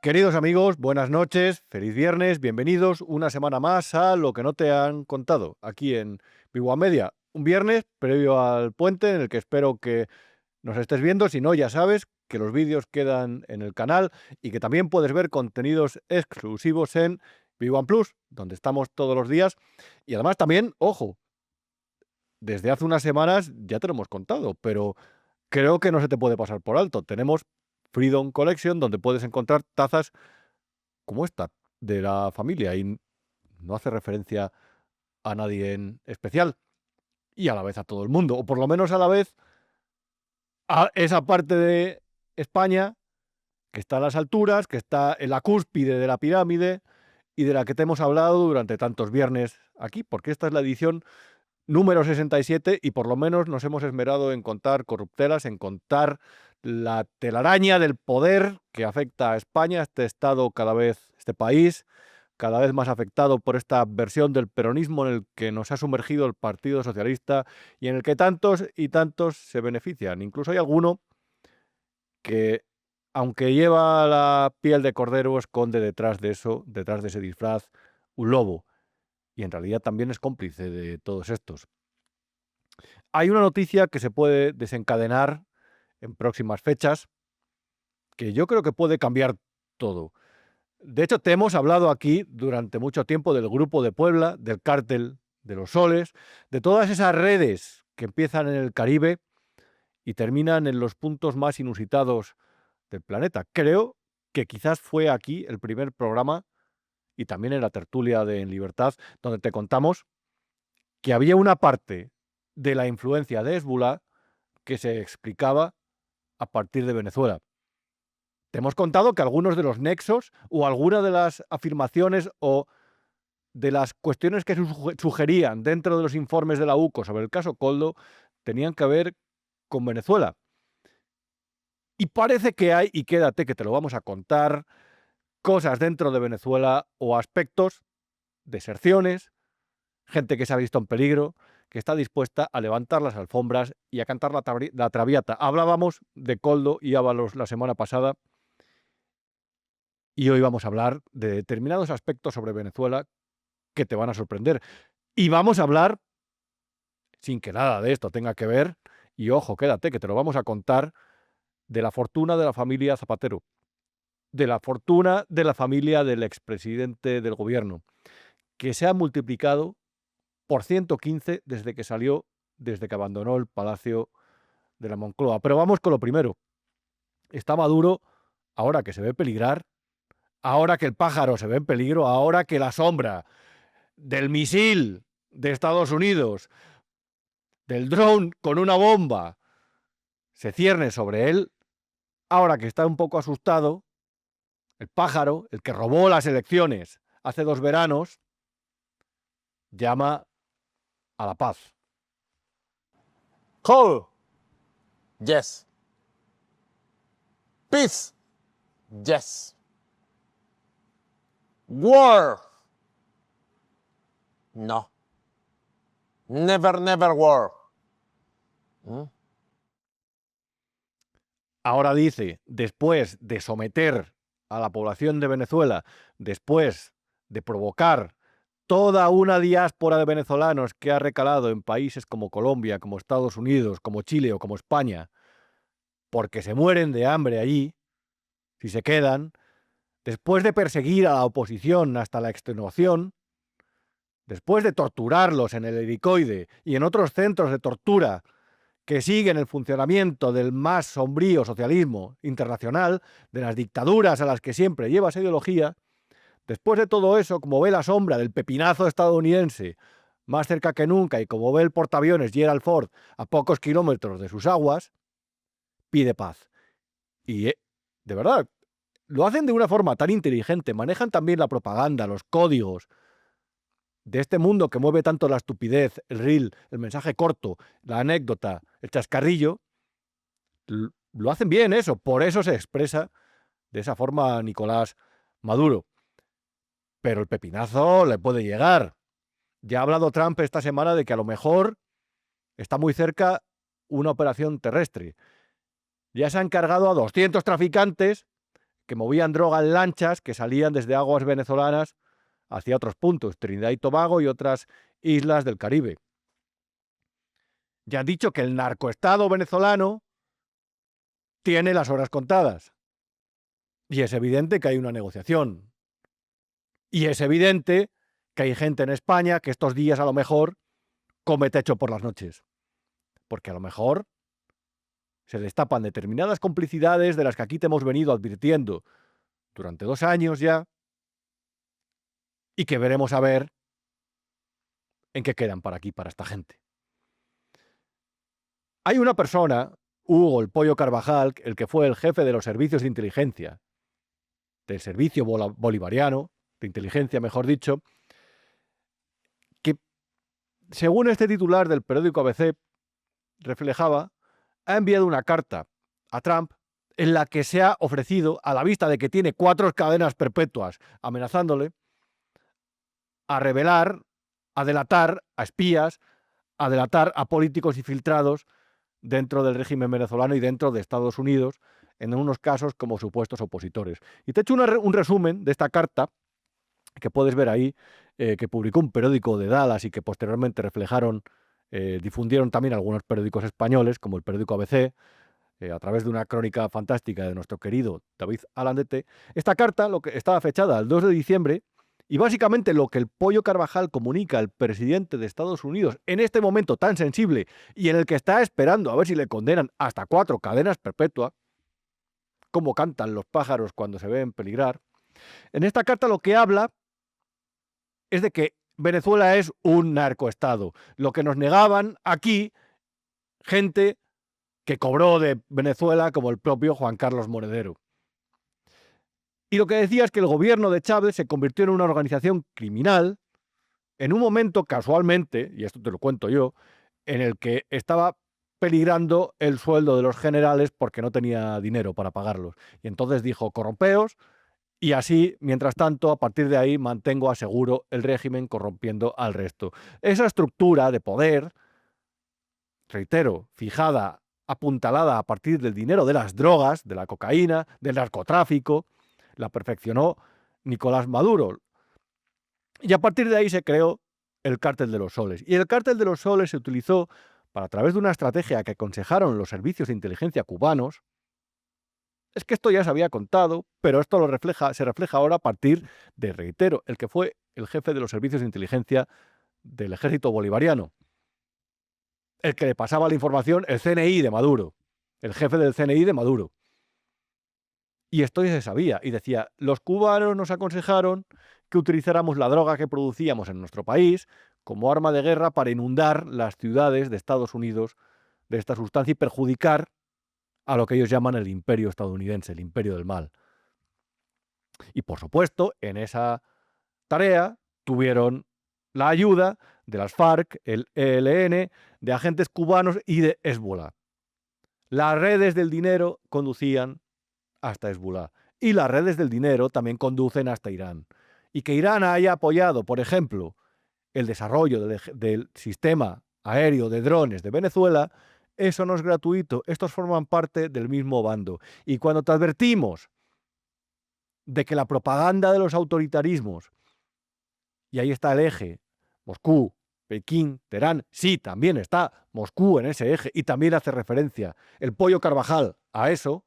Queridos amigos, buenas noches, feliz viernes, bienvenidos una semana más a Lo que no te han contado, aquí en Vivo Media. Un viernes previo al puente en el que espero que nos estés viendo, si no ya sabes que los vídeos quedan en el canal y que también puedes ver contenidos exclusivos en Vivo Plus, donde estamos todos los días. Y además también, ojo, desde hace unas semanas ya te lo hemos contado, pero creo que no se te puede pasar por alto. Tenemos Freedom Collection, donde puedes encontrar tazas como esta, de la familia, y no hace referencia a nadie en especial, y a la vez a todo el mundo, o por lo menos a la vez a esa parte de España que está a las alturas, que está en la cúspide de la pirámide y de la que te hemos hablado durante tantos viernes aquí, porque esta es la edición número 67 y por lo menos nos hemos esmerado en contar corruptelas, en contar la telaraña del poder que afecta a España, este estado cada vez, este país cada vez más afectado por esta versión del peronismo en el que nos ha sumergido el Partido Socialista y en el que tantos y tantos se benefician. Incluso hay alguno que, aunque lleva la piel de cordero, esconde detrás de eso, detrás de ese disfraz, un lobo. Y en realidad también es cómplice de todos estos. Hay una noticia que se puede desencadenar en próximas fechas que yo creo que puede cambiar todo. De hecho, te hemos hablado aquí durante mucho tiempo del Grupo de Puebla, del Cártel de los Soles, de todas esas redes que empiezan en el Caribe y terminan en los puntos más inusitados del planeta. Creo que quizás fue aquí el primer programa y también en la tertulia de En Libertad, donde te contamos que había una parte de la influencia de Hezbollah que se explicaba a partir de Venezuela. Te hemos contado que algunos de los nexos o alguna de las afirmaciones o de las cuestiones que sugerían dentro de los informes de la UCO sobre el caso Koldo tenían que ver con Venezuela. Y parece que hay, y quédate que te lo vamos a contar, cosas dentro de Venezuela o aspectos, deserciones, gente que se ha visto en peligro, que está dispuesta a levantar las alfombras y a cantar la traviata. Hablábamos de Koldo y Ábalos la semana pasada y hoy vamos a hablar de determinados aspectos sobre Venezuela que te van a sorprender. Y vamos a hablar, sin que nada de esto tenga que ver, y ojo, quédate, que te lo vamos a contar, de la fortuna de la familia Zapatero, de la fortuna de la familia del expresidente del gobierno, que se ha multiplicado por 115 desde que salió, desde que abandonó el Palacio de la Moncloa. Pero vamos con lo primero. Está Maduro, ahora que se ve peligrar, ahora que el pájaro se ve en peligro, ahora que la sombra del misil de Estados Unidos, del dron con una bomba, se cierne sobre él, ahora que está un poco asustado, el pájaro, el que robó las elecciones hace 2 veranos, llama a la paz. Call. Yes. Peace. Yes. War. No. Never, never war. Ahora dice, después de someter a la población de Venezuela, después de provocar toda una diáspora de venezolanos que ha recalado en países como Colombia, como Estados Unidos, como Chile o como España, porque se mueren de hambre allí, si se quedan, después de perseguir a la oposición hasta la extenuación, después de torturarlos en el helicoide y en otros centros de tortura que siguen el funcionamiento del más sombrío socialismo internacional, de las dictaduras a las que siempre lleva esa ideología, después de todo eso, como ve la sombra del pepinazo estadounidense más cerca que nunca y como ve el portaaviones Gerald Ford a pocos kilómetros de sus aguas, pide paz. Y, de verdad, lo hacen de una forma tan inteligente, manejan también la propaganda, los códigos de este mundo que mueve tanto la estupidez, el reel, el mensaje corto, la anécdota, el chascarrillo, lo hacen bien eso, por eso se expresa de esa forma Nicolás Maduro. Pero el pepinazo le puede llegar. Ya ha hablado Trump esta semana de que a lo mejor está muy cerca una operación terrestre. Ya se han cargado a 200 traficantes que movían droga en lanchas que salían desde aguas venezolanas hacia otros puntos, Trinidad y Tobago y otras islas del Caribe. Ya han dicho que el narcoestado venezolano tiene las horas contadas. Y es evidente que hay una negociación. Y es evidente que hay gente en España que estos días a lo mejor come techo por las noches. Porque a lo mejor se destapan determinadas complicidades de las que aquí te hemos venido advirtiendo durante 2 años ya y que veremos a ver en qué quedan para aquí, para esta gente. Hay una persona, Hugo el Pollo Carvajal, el que fue el jefe de los servicios de inteligencia, del servicio bolivariano, de inteligencia mejor dicho, que según este titular del periódico ABC reflejaba, ha enviado una carta a Trump en la que se ha ofrecido, a la vista de que tiene 4 cadenas perpetuas amenazándole, a revelar, a delatar a espías, a delatar a políticos infiltrados dentro del régimen venezolano y dentro de Estados Unidos, en unos casos como supuestos opositores. Y te he hecho un resumen de esta carta que puedes ver ahí, que publicó un periódico de Dallas y que posteriormente difundieron también algunos periódicos españoles, como el periódico ABC, a través de una crónica fantástica de nuestro querido David Alandete. Esta carta estaba fechada el 2 de diciembre y básicamente lo que el Pollo Carvajal comunica al presidente de Estados Unidos en este momento tan sensible y en el que está esperando a ver si le condenan hasta 4 cadenas perpetuas, como cantan los pájaros cuando se ven peligrar. En esta carta lo que habla es de que Venezuela es un narcoestado. Lo que nos negaban aquí, gente que cobró de Venezuela como el propio Juan Carlos Monedero. Y lo que decía es que el gobierno de Chávez se convirtió en una organización criminal en un momento casualmente, y esto te lo cuento yo, en el que estaba peligrando el sueldo de los generales porque no tenía dinero para pagarlos. Y entonces dijo, corrompeos, y así, mientras tanto, a partir de ahí mantengo a seguro el régimen corrompiendo al resto. Esa estructura de poder, reitero, fijada, apuntalada a partir del dinero de las drogas, de la cocaína, del narcotráfico, la perfeccionó Nicolás Maduro. Y a partir de ahí se creó el Cártel de los Soles. Y el Cártel de los Soles se utilizó para, a través de una estrategia que aconsejaron los servicios de inteligencia cubanos. Es que esto ya se había contado, pero esto se refleja ahora a partir de, reitero, el que fue el jefe de los servicios de inteligencia del ejército bolivariano, el que le pasaba la información, el CNI de Maduro, el jefe del CNI de Maduro. Y esto ya se sabía, y decía, los cubanos nos aconsejaron que utilizáramos la droga que producíamos en nuestro país como arma de guerra para inundar las ciudades de Estados Unidos de esta sustancia y perjudicar a lo que ellos llaman el imperio estadounidense, el imperio del mal. Y por supuesto, en esa tarea tuvieron la ayuda de las FARC, el ELN, de agentes cubanos y de Hezbollah. Las redes del dinero conducían hasta Hezbollah. Y las redes del dinero también conducen hasta Irán. Y que Irán haya apoyado, por ejemplo, el desarrollo del sistema aéreo de drones de Venezuela, eso no es gratuito. Estos forman parte del mismo bando. Y cuando te advertimos de que la propaganda de los autoritarismos, y ahí está el eje, Moscú, Pekín, Teherán, sí, también está Moscú en ese eje, y también hace referencia el Pollo Carvajal a eso,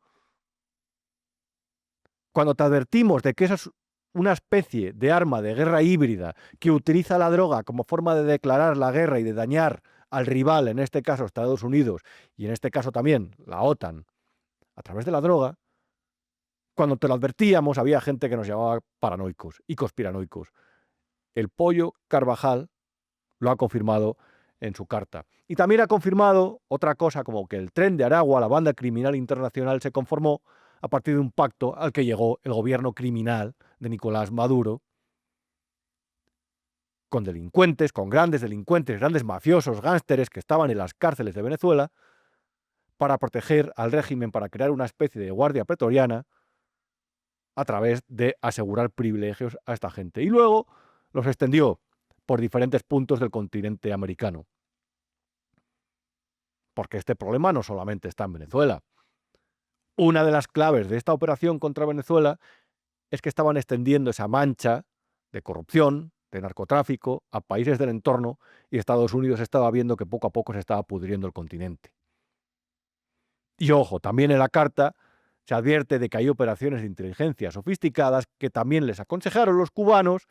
cuando te advertimos de que esa es una especie de arma de guerra híbrida que utiliza la droga como forma de declarar la guerra y de dañar al rival, en este caso Estados Unidos, y en este caso también la OTAN, a través de la droga, cuando te lo advertíamos había gente que nos llamaba paranoicos y conspiranoicos. El Pollo Carvajal lo ha confirmado en su carta. Y también ha confirmado otra cosa, como que el Tren de Aragua, la banda criminal internacional, se conformó a partir de un pacto al que llegó el gobierno criminal de Nicolás Maduro con delincuentes, con grandes delincuentes, grandes mafiosos, gánsteres que estaban en las cárceles de Venezuela para proteger al régimen, para crear una especie de guardia pretoriana a través de asegurar privilegios a esta gente. Y luego los extendió por diferentes puntos del continente americano. Porque este problema no solamente está en Venezuela. una de las claves de esta operación contra Venezuela es que estaban extendiendo esa mancha de corrupción, de narcotráfico, a países del entorno, y Estados Unidos estaba viendo que poco a poco se estaba pudriendo el continente. Y ojo, también en la carta se advierte de que hay operaciones de inteligencia sofisticadas que también les aconsejaron los cubanos,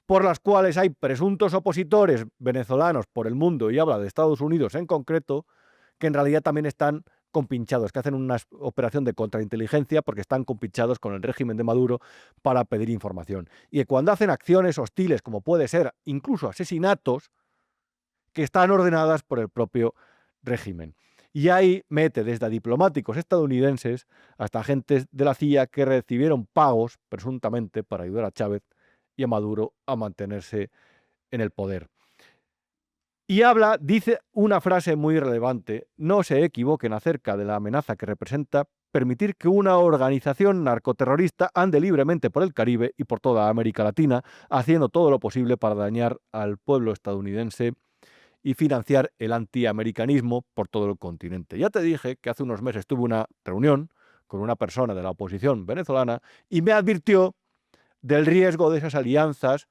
por las cuales hay presuntos opositores venezolanos por el mundo, y habla de Estados Unidos en concreto, que en realidad también están compinchados, que hacen una operación de contrainteligencia porque están compinchados con el régimen de Maduro para pedir información. Y que cuando hacen acciones hostiles, como puede ser incluso asesinatos, que están ordenadas por el propio régimen. Y ahí mete desde a diplomáticos estadounidenses hasta agentes de la CIA que recibieron pagos, presuntamente, para ayudar a Chávez y a Maduro a mantenerse en el poder. Y dice una frase muy relevante: no se equivoquen acerca de la amenaza que representa permitir que una organización narcoterrorista ande libremente por el Caribe y por toda América Latina, haciendo todo lo posible para dañar al pueblo estadounidense y financiar el antiamericanismo por todo el continente. Ya te dije que hace unos meses tuve una reunión con una persona de la oposición venezolana y me advirtió del riesgo de esas alianzas,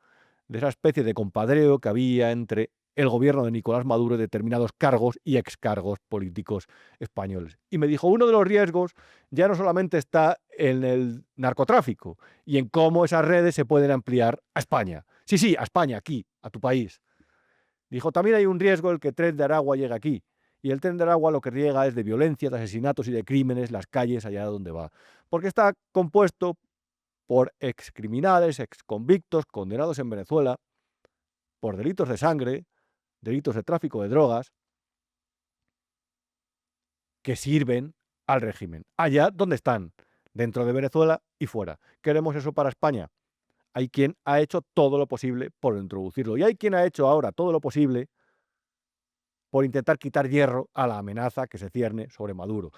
de esa especie de compadreo que había entre el gobierno de Nicolás Maduro y determinados cargos y excargos políticos españoles. Y me dijo, uno de los riesgos ya no solamente está en el narcotráfico y en cómo esas redes se pueden ampliar a España. Sí, a España, aquí, a tu país. Dijo, también hay un riesgo el que el tren de Aragua llegue aquí. Y el tren de Aragua lo que riega es de violencia, de asesinatos y de crímenes las calles allá donde va. Porque está compuesto por excriminales, exconvictos, condenados en Venezuela, por delitos de sangre, delitos de tráfico de drogas, que sirven al régimen. Allá donde están, dentro de Venezuela y fuera. ¿Queremos eso para España? Hay quien ha hecho todo lo posible por introducirlo. Y hay quien ha hecho ahora todo lo posible por intentar quitar hierro a la amenaza que se cierne sobre Maduro.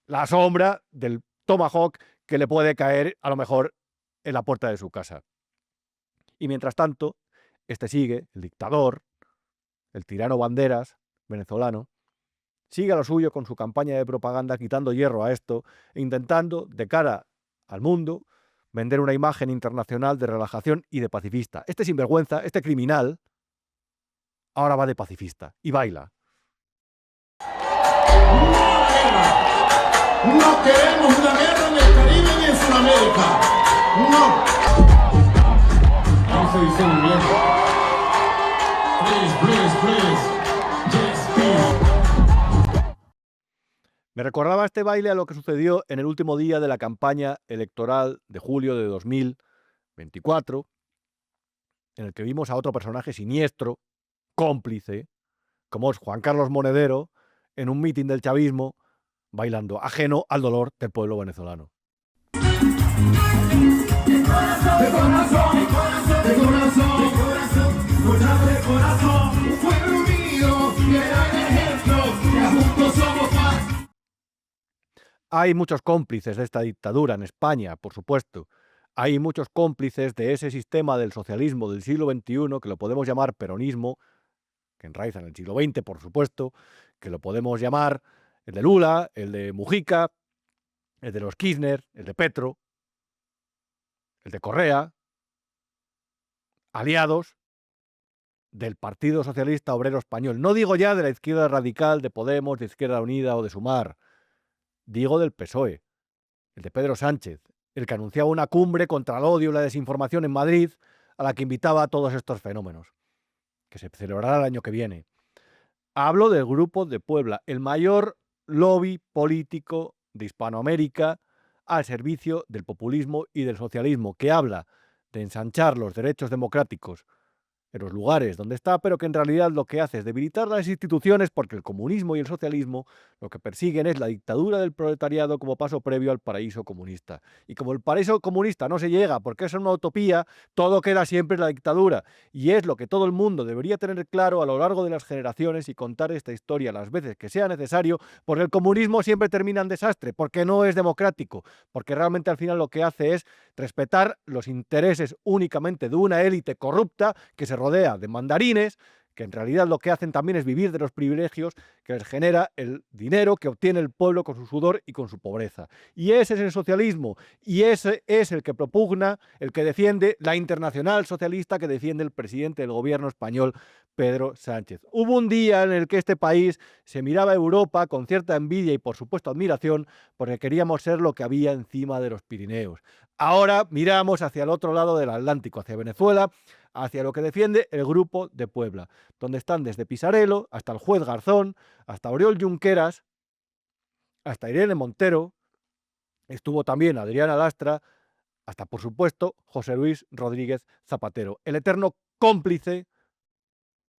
La sombra del Tomahawk que le puede caer a lo mejor en la puerta de su casa. Y mientras tanto, sigue, el dictador, el tirano Banderas, venezolano, sigue a lo suyo con su campaña de propaganda, quitando hierro a esto e intentando, de cara al mundo, vender una imagen internacional de relajación y de pacifista. Este sinvergüenza, este criminal, ahora va de pacifista y baila. No queremos una guerra en el Caribe ni en Sudamérica. No. ¿Cómo se dice en inglés? Please. Yes, please. Me recordaba este baile a lo que sucedió en el último día de la campaña electoral de julio de 2024, en el que vimos a otro personaje siniestro, cómplice, como es Juan Carlos Monedero, en un mitin del chavismo, bailando, ajeno al dolor del pueblo venezolano. Hay muchos cómplices de esta dictadura en España, por supuesto. Hay muchos cómplices de ese sistema del socialismo del siglo XXI, que lo podemos llamar peronismo, que enraiza en el siglo XX, por supuesto, que lo podemos llamar el de Lula, el de Mujica, el de los Kirchner, el de Petro, el de Correa, aliados del Partido Socialista Obrero Español. No digo ya de la izquierda radical, de Podemos, de Izquierda Unida o de Sumar. Digo del PSOE, el de Pedro Sánchez, el que anunciaba una cumbre contra el odio y la desinformación en Madrid, a la que invitaba a todos estos fenómenos, que se celebrará el año que viene. Hablo del Grupo de Puebla, el mayor lobby político de Hispanoamérica al servicio del populismo y del socialismo, que habla de ensanchar los derechos democráticos en los lugares donde está, pero que en realidad lo que hace es debilitar las instituciones, porque el comunismo y el socialismo lo que persiguen es la dictadura del proletariado como paso previo al paraíso comunista. Y como el paraíso comunista no se llega porque es una utopía, todo queda siempre en la dictadura. Y es lo que todo el mundo debería tener claro a lo largo de las generaciones y contar esta historia las veces que sea necesario, porque el comunismo siempre termina en desastre, porque no es democrático, porque realmente al final lo que hace es respetar los intereses únicamente de una élite corrupta que se rodea de mandarines, que en realidad lo que hacen también es vivir de los privilegios que les genera el dinero que obtiene el pueblo con su sudor y con su pobreza. Y ese es el socialismo, y ese es el que propugna, el que defiende la Internacional Socialista que defiende el presidente del gobierno español, Pedro Sánchez. Hubo un día en el que este país se miraba a Europa con cierta envidia y por supuesto admiración porque queríamos ser lo que había encima de los Pirineos. Ahora miramos hacia el otro lado del Atlántico, hacia Venezuela, hacia lo que defiende el Grupo de Puebla, donde están desde Pisarello hasta el juez Garzón, hasta Oriol Junqueras, hasta Irene Montero, estuvo también Adriana Lastra, hasta por supuesto José Luis Rodríguez Zapatero, el eterno cómplice,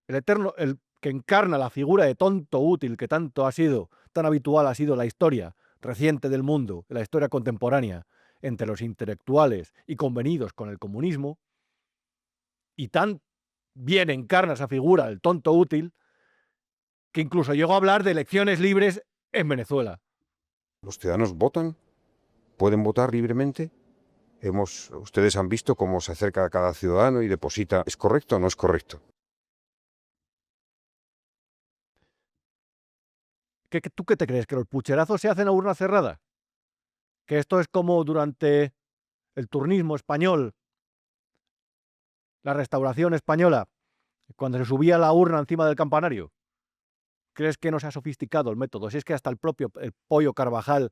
el que encarna la figura de tonto útil que tanto ha sido, tan habitual ha sido la historia reciente del mundo, la historia contemporánea, entre los intelectuales y convenidos con el comunismo, y tan bien encarna esa figura, el tonto útil, que incluso llegó a hablar de elecciones libres en Venezuela. Los ciudadanos votan, pueden votar libremente. Ustedes han visto cómo se acerca a cada ciudadano y deposita. ¿Es correcto o no es correcto? ¿Tú qué te crees? ¿Que los pucherazos se hacen a urna cerrada? ¿Que esto es como durante el turnismo español, la restauración española, cuando se subía la urna encima del campanario? ¿Crees que no se ha sofisticado el método? Si es que hasta el propio el Pollo Carvajal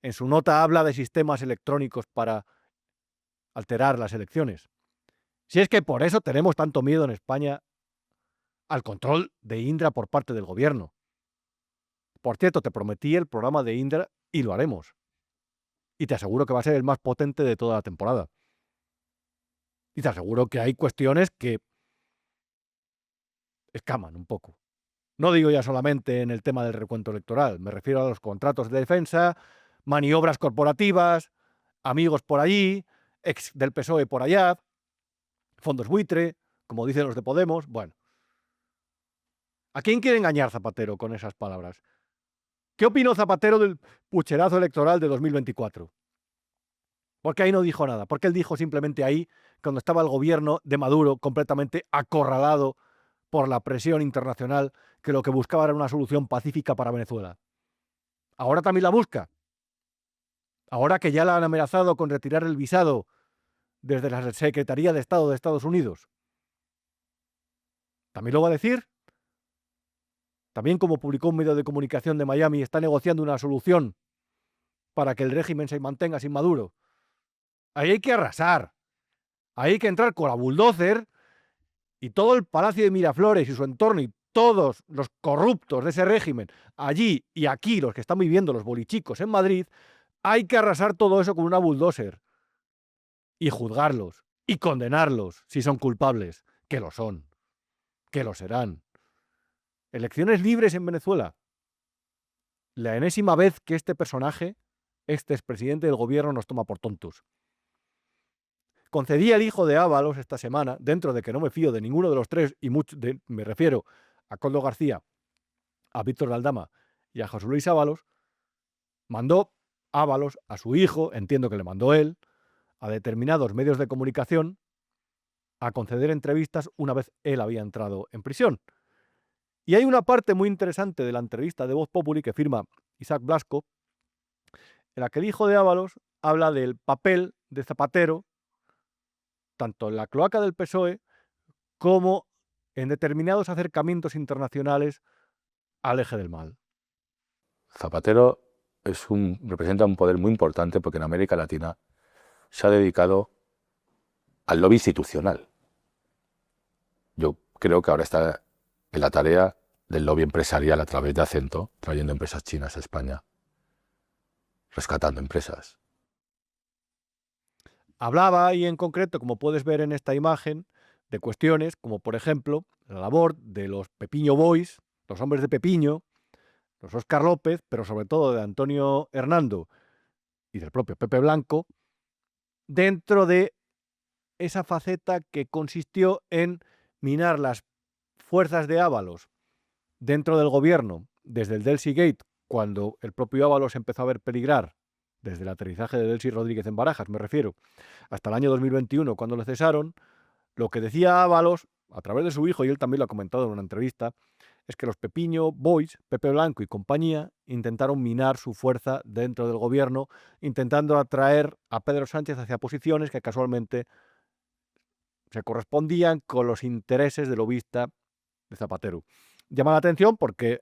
en su nota habla de sistemas electrónicos para alterar las elecciones. Si es que por eso tenemos tanto miedo en España al control de Indra por parte del gobierno. Por cierto, te prometí el programa de Indra y lo haremos. Y te aseguro que va a ser el más potente de toda la temporada. Y te aseguro que hay cuestiones que escaman un poco. No digo ya solamente en el tema del recuento electoral, me refiero a los contratos de defensa, maniobras corporativas, amigos por allí, ex del PSOE por allá, fondos buitre, como dicen los de Podemos. Bueno, ¿a quién quiere engañar Zapatero con esas palabras? ¿Qué opinó Zapatero del pucherazo electoral de 2024? Porque ahí no dijo nada, porque él dijo simplemente ahí, cuando estaba el gobierno de Maduro completamente acorralado por la presión internacional, que lo que buscaba era una solución pacífica para Venezuela. Ahora también la busca. Ahora que ya la han amenazado con retirar el visado desde la Secretaría de Estado de Estados Unidos. ¿También lo va a decir? También, como publicó un medio de comunicación de Miami, está negociando una solución para que el régimen se mantenga sin Maduro. Ahí hay que arrasar. Ahí hay que entrar con la bulldozer y todo el Palacio de Miraflores y su entorno y todos los corruptos de ese régimen, allí y aquí, los que están viviendo los bolichicos en Madrid, hay que arrasar todo eso con una bulldozer y juzgarlos y condenarlos si son culpables, que lo son, que lo serán. Elecciones libres en Venezuela. La enésima vez que este personaje, este expresidente del gobierno, nos toma por tontos. Concedí al hijo de Ábalos esta semana, dentro de que no me fío de ninguno de los tres, y me refiero a Coldo García, a Víctor de Aldama y a José Luis Ábalos, mandó Ábalos a su hijo, entiendo que le mandó él, a determinados medios de comunicación a conceder entrevistas una vez él había entrado en prisión. Y hay una parte muy interesante de la entrevista de Voz Populi que firma Isaac Blasco, en la que el hijo de Ábalos habla del papel de Zapatero, tanto en la cloaca del PSOE como en determinados acercamientos internacionales al eje del mal. Zapatero representa un poder muy importante porque en América Latina se ha dedicado al lobby institucional. Yo creo que ahora está en la tarea del lobby empresarial a través de Acento, trayendo empresas chinas a España, rescatando empresas. Hablaba, y en concreto, como puedes ver en esta imagen, de cuestiones como, por ejemplo, la labor de los Pepiño Boys, los hombres de Pepiño, los Óscar López, pero sobre todo de Antonio Hernando y del propio Pepe Blanco, dentro de esa faceta que consistió en minar las fuerzas de Ábalos dentro del gobierno, desde el Delcy Gate, cuando el propio Ábalos empezó a ver peligrar, desde el aterrizaje de Delcy Rodríguez en Barajas, me refiero, hasta el año 2021, cuando le cesaron. Lo que decía Ábalos, a través de su hijo, y él también lo ha comentado en una entrevista, es que los Pepiño Boys, Pepe Blanco y compañía, intentaron minar su fuerza dentro del gobierno, intentando atraer a Pedro Sánchez hacia posiciones que casualmente se correspondían con los intereses del lobista de Zapatero. Llama la atención porque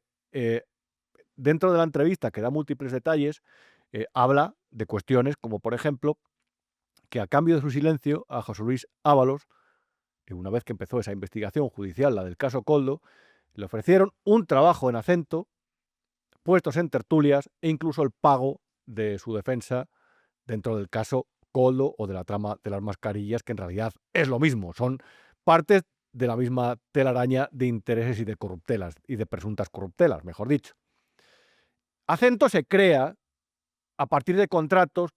dentro de la entrevista, que da múltiples detalles, habla de cuestiones como, por ejemplo, que a cambio de su silencio a José Luis Ábalos, una vez que empezó esa investigación judicial, la del caso Koldo, le ofrecieron un trabajo en Acento, puestos en tertulias e incluso el pago de su defensa dentro del caso Koldo o de la trama de las mascarillas, que en realidad es lo mismo, son partes de la misma telaraña de intereses y de corruptelas, y de presuntas corruptelas, mejor dicho. Acento se crea a partir de contratos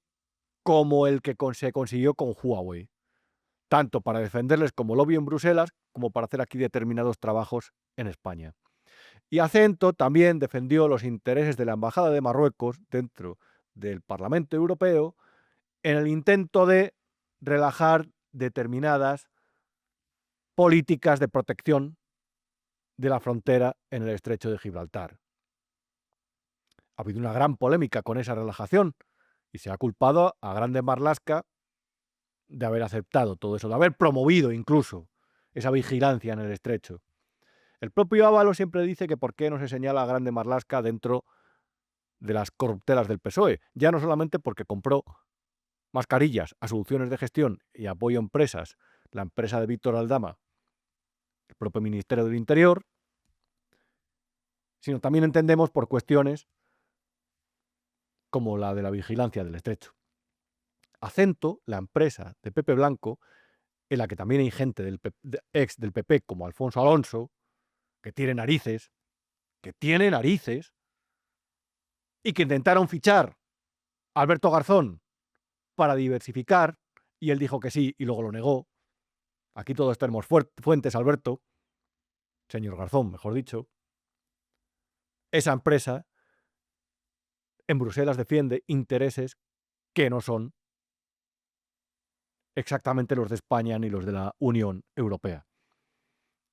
como el que se consiguió con Huawei, tanto para defenderles como lobby en Bruselas, como para hacer aquí determinados trabajos en España. Y Acento también defendió los intereses de la Embajada de Marruecos dentro del Parlamento Europeo en el intento de relajar determinadas políticas de protección de la frontera en el estrecho de Gibraltar. Ha habido una gran polémica con esa relajación y se ha culpado a Grande Marlaska de haber aceptado todo eso, de haber promovido incluso esa vigilancia en el estrecho. El propio Ábalos siempre dice que por qué no se señala a Grande Marlaska dentro de las corruptelas del PSOE, ya no solamente porque compró mascarillas a soluciones de gestión y apoyo a empresas, la empresa de Víctor Aldama, el propio Ministerio del Interior, sino también entendemos por cuestiones como la de la vigilancia del estrecho. Acento, la empresa de Pepe Blanco, en la que también hay gente ex del PP como Alfonso Alonso, que tiene narices, y que intentaron fichar a Alberto Garzón para diversificar, y él dijo que sí y luego lo negó. Aquí todos tenemos fuentes, Alberto, señor Garzón, mejor dicho. Esa empresa en Bruselas defiende intereses que no son exactamente los de España ni los de la Unión Europea.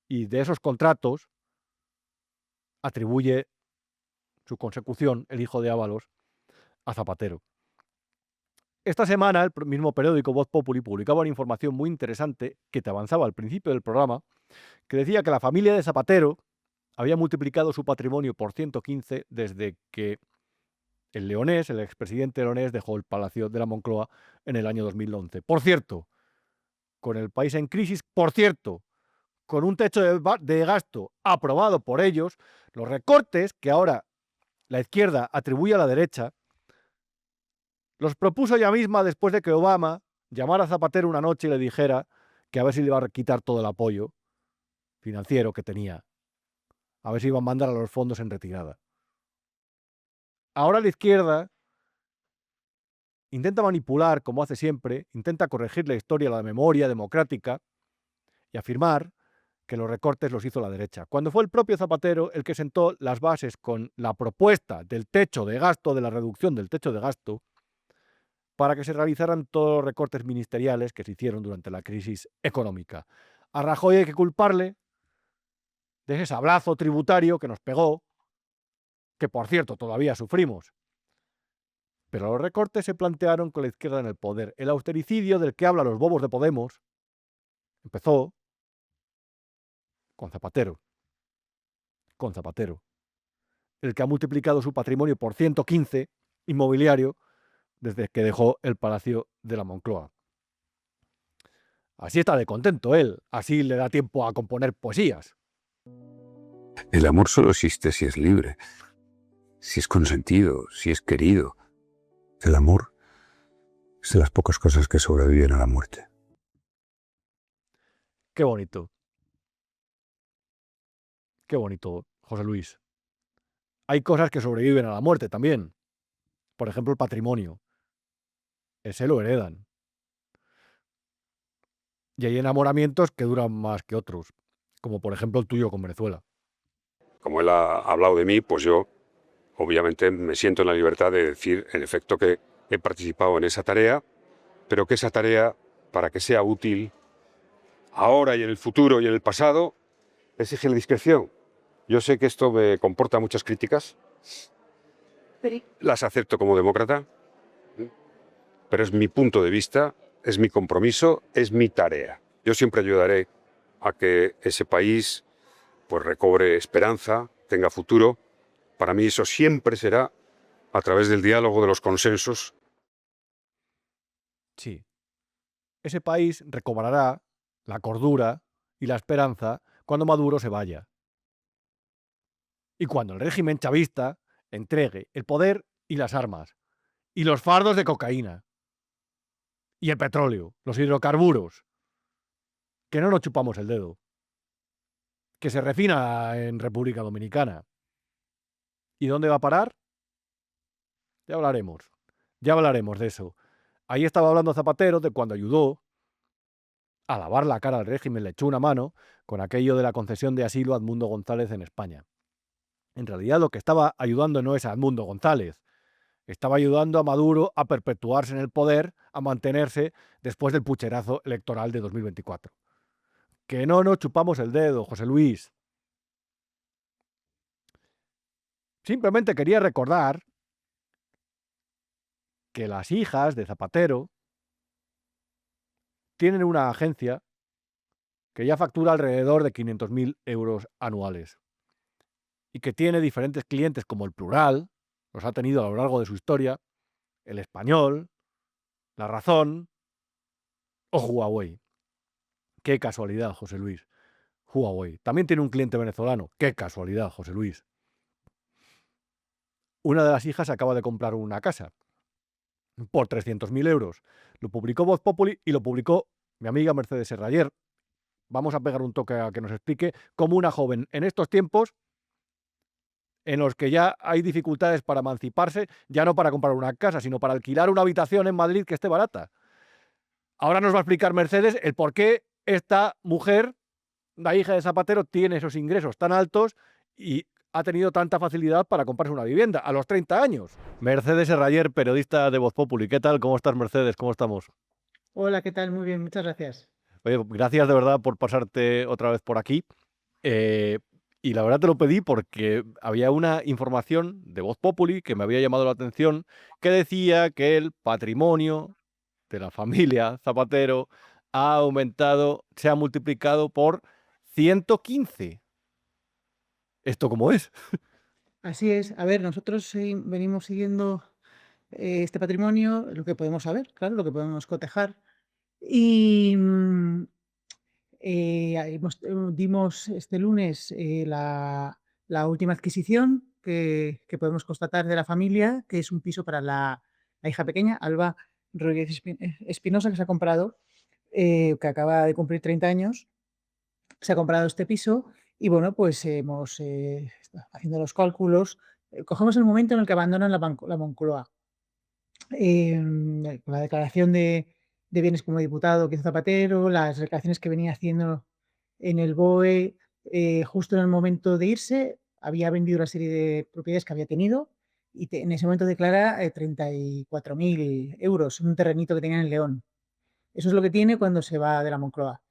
Y de esos contratos atribuye su consecución, el hijo de Ábalos, a Zapatero. Esta semana el mismo periódico Voz Populi publicaba una información muy interesante que te avanzaba al principio del programa, que decía que la familia de Zapatero había multiplicado su patrimonio por 115 desde que el leonés, el expresidente leonés, dejó el Palacio de la Moncloa en el año 2011. Por cierto, con el país en crisis, con un techo de gasto aprobado por ellos, los recortes que ahora la izquierda atribuye a la derecha, los propuso ella misma después de que Obama llamara a Zapatero una noche y le dijera que a ver si le iba a quitar todo el apoyo financiero que tenía, a ver si iba a mandar a los fondos en retirada. Ahora la izquierda intenta manipular, como hace siempre, intenta corregir la historia, la memoria democrática y afirmar que los recortes los hizo la derecha, cuando fue el propio Zapatero el que sentó las bases con la propuesta del techo de gasto, de la reducción del techo de gasto, para que se realizaran todos los recortes ministeriales que se hicieron durante la crisis económica. A Rajoy hay que culparle de ese sablazo tributario que nos pegó, que por cierto todavía sufrimos. Pero los recortes se plantearon con la izquierda en el poder. El austericidio del que hablan los bobos de Podemos empezó con Zapatero. El que ha multiplicado su patrimonio por 115 inmobiliario desde que dejó el Palacio de la Moncloa. Así está de contento él, así le da tiempo a componer poesías. El amor solo existe si es libre, si es consentido, si es querido. El amor es de las pocas cosas que sobreviven a la muerte. Qué bonito. Qué bonito, José Luis. Hay cosas que sobreviven a la muerte también. Por ejemplo, el patrimonio. Ese lo heredan. Y hay enamoramientos que duran más que otros, como por ejemplo el tuyo con Venezuela. Como él ha hablado de mí, pues yo obviamente me siento en la libertad de decir, en efecto, que he participado en esa tarea, pero que esa tarea, para que sea útil, ahora y en el futuro y en el pasado, exige la discreción. Yo sé que esto me comporta muchas críticas, las acepto como demócrata, pero es mi punto de vista, es mi compromiso, es mi tarea. Yo siempre ayudaré a que ese país pues recobre esperanza, tenga futuro. Para mí eso siempre será a través del diálogo, de los consensos. Sí. Ese país recobrará la cordura y la esperanza cuando Maduro se vaya. Y cuando el régimen chavista entregue el poder y las armas, y los fardos de cocaína, y el petróleo, los hidrocarburos, que no nos chupamos el dedo, que se refina en República Dominicana. ¿Y dónde va a parar? Ya hablaremos de eso. Ahí estaba hablando Zapatero de cuando ayudó a lavar la cara al régimen, le echó una mano con aquello de la concesión de asilo a Edmundo González en España. En realidad lo que estaba ayudando no es a Edmundo González, estaba ayudando a Maduro a perpetuarse en el poder, a mantenerse después del pucherazo electoral de 2024. Que no nos chupamos el dedo, José Luis. Simplemente quería recordar que las hijas de Zapatero tienen una agencia que ya factura alrededor de 500.000 euros anuales y que tiene diferentes clientes como el Plural, los ha tenido a lo largo de su historia, el Español, La Razón o Huawei. Qué casualidad, José Luis. Huawei. También tiene un cliente venezolano. Qué casualidad, José Luis. Una de las hijas acaba de comprar una casa por 300.000 euros. Lo publicó Voz Populi y lo publicó mi amiga Mercedes Serra ayer. Vamos a pegar un toque a que nos explique cómo una joven en estos tiempos en los que ya hay dificultades para emanciparse, ya no para comprar una casa, sino para alquilar una habitación en Madrid que esté barata. Ahora nos va a explicar Mercedes el por qué esta mujer, la hija de Zapatero, tiene esos ingresos tan altos y ha tenido tanta facilidad para comprarse una vivienda a los 30 años. Mercedes Serrayer, periodista de Voz Populi. ¿Qué tal? ¿Cómo estás, Mercedes? ¿Cómo estamos? Hola, ¿qué tal? Muy bien, muchas gracias. Oye, gracias de verdad por pasarte otra vez por aquí. Y la verdad te lo pedí porque había una información de Voz Populi que me había llamado la atención que decía que el patrimonio de la familia Zapatero ha aumentado, se ha multiplicado por 115. ¿Esto cómo es? Así es. A ver, nosotros venimos siguiendo este patrimonio, lo que podemos saber, claro, lo que podemos cotejar. Y dimos este lunes la última adquisición que podemos constatar de la familia, que es un piso para la hija pequeña, Alba Rodríguez Espinosa, que se ha comprado, que acaba de cumplir 30 años. Se ha comprado este piso y bueno, pues hemos, haciendo los cálculos, cogemos el momento en el que abandonan la Moncloa. Con la declaración de bienes como diputado que hizo Zapatero, las declaraciones que venía haciendo en el BOE, justo en el momento de irse, había vendido una serie de propiedades que había tenido y en ese momento declara 34.000 euros en un terrenito que tenía en León. Eso es lo que tiene cuando se va de la Moncloa.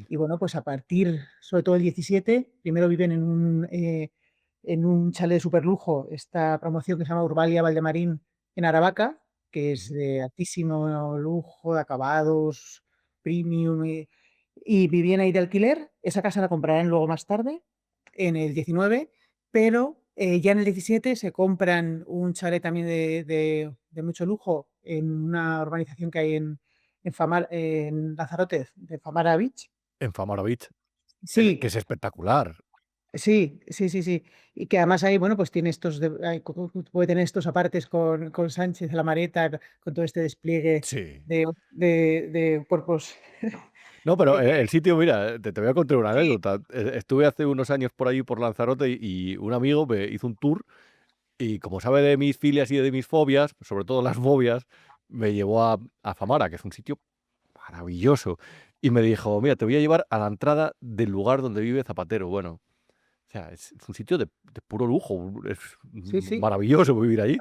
Y bueno, pues a partir, sobre todo el 17, primero viven en un chalet de superlujo, esta promoción que se llama Urbalia Valdemarín en Aravaca, que es de altísimo lujo, de acabados, premium, y vivían ahí de alquiler. Esa casa la comprarán luego más tarde, en el 19, pero ya en el 17 se compran un chalet también de mucho lujo en una urbanización que hay en Lanzarote, de Famara Beach. En Famara Beach, Sí, que es espectacular. sí. Y que además ahí, bueno, pues tiene puede tener estos apartes con Sánchez, la Mareta, con todo este despliegue Sí. de cuerpos. No, pero el sitio, mira, te voy a contar una Sí. anécdota. Estuve hace unos años por ahí, por Lanzarote, y un amigo me hizo un tour y como sabe de mis filias y de mis fobias, sobre todo las fobias, me llevó a Famara, que es un sitio maravilloso. Y me dijo, mira, te voy a llevar a la entrada del lugar donde vive Zapatero. Bueno, o sea, es un sitio de puro lujo. Es Sí. maravilloso vivir allí.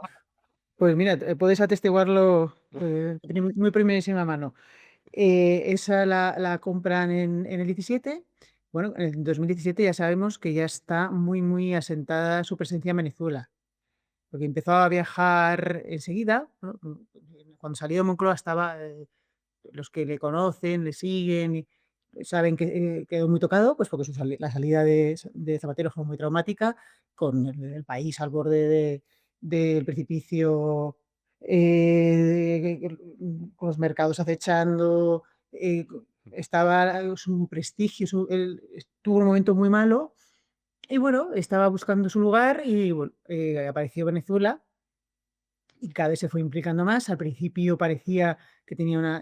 Pues mira, puedes atestiguarlo de muy primerísima mano. Esa la compran en el 17. Bueno, en el 2017 ya sabemos que ya está muy, muy asentada su presencia en Venezuela, porque empezó a viajar enseguida, ¿no? Cuando salió de Moncloa estaba, los que le conocen, le siguen y saben que, quedó muy tocado, pues porque la salida de Zapatero fue muy traumática, con el país al borde del precipicio, con los mercados acechando, estaba su prestigio, él tuvo un momento muy malo y bueno, estaba buscando su lugar y bueno, apareció Venezuela y cada vez se fue implicando más. Al principio parecía que tenía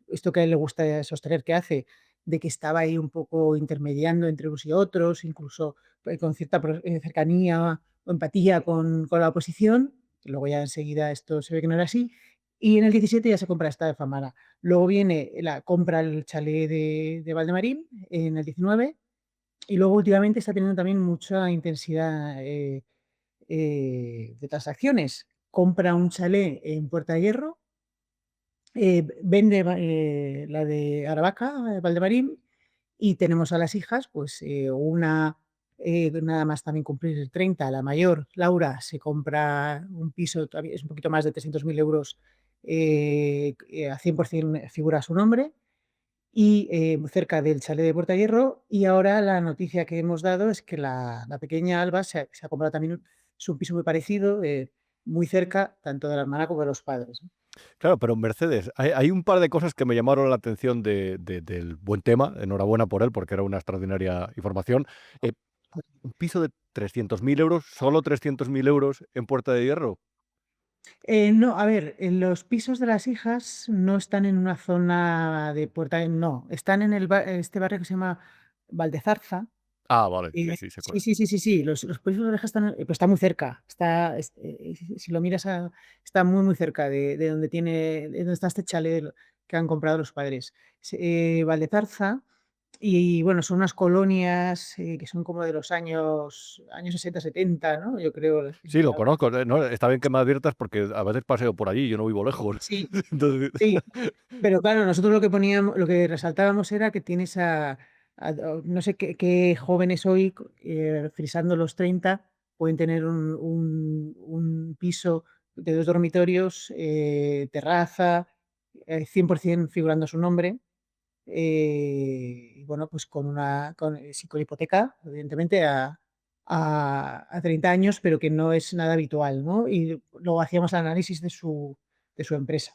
esto que a él le gusta sostener que hace, de que estaba ahí un poco intermediando entre unos y otros, incluso con cierta cercanía o empatía con la oposición. Luego ya enseguida esto se ve que no era así. Y en el 17 ya se compra esta de Famara. Luego viene compra el chalet de Valdemarín en el 19 y luego últimamente está teniendo también mucha intensidad, de transacciones. Compra un chalet en Puerta de Hierro, vende la de Aravaca, Valdemarín, y tenemos a las hijas, pues una, nada más también cumplir el 30, la mayor, Laura, se compra un piso, es un poquito más de 300.000 euros, a 100% figura su nombre, y cerca del chalet de Puerta Hierro. Y ahora la noticia que hemos dado es que la pequeña Alba se ha comprado también un piso muy parecido, muy cerca, tanto de la hermana como de los padres, ¿no? Claro, pero Mercedes, hay un par de cosas que me llamaron la atención del buen tema. Enhorabuena por él, porque era una extraordinaria información. Un piso de 300.000 euros, solo 300.000 euros en Puerta de Hierro. No, a ver, los pisos de las hijas no están en una zona de Puerta, no, están en este barrio que se llama Valdezarza. Ah, vale, sí, sí, sé cuál Sí, es. sí, sí, sí, sí, los pisos de las hijas están, pero está muy cerca, si lo miras, está muy, muy cerca de donde de donde está este chalet que han comprado los padres. Valdezarza, y bueno, son unas colonias, que son como de los años 60, 70, ¿no? Yo creo. Sí, lo conozco. No, está bien que me adviertas porque a veces paseo por allí, yo no vivo lejos. Sí, Entonces, sí. Pero claro, nosotros lo que poníamos, lo que resaltábamos era que tienes no sé qué jóvenes hoy, frisando los 30, pueden tener un piso de 2 dormitorios, terraza, 100% figurando su nombre, y bueno, pues sí, con hipoteca, evidentemente, a 30 años, pero que no es nada habitual, ¿no? Y luego hacíamos el análisis de su empresa.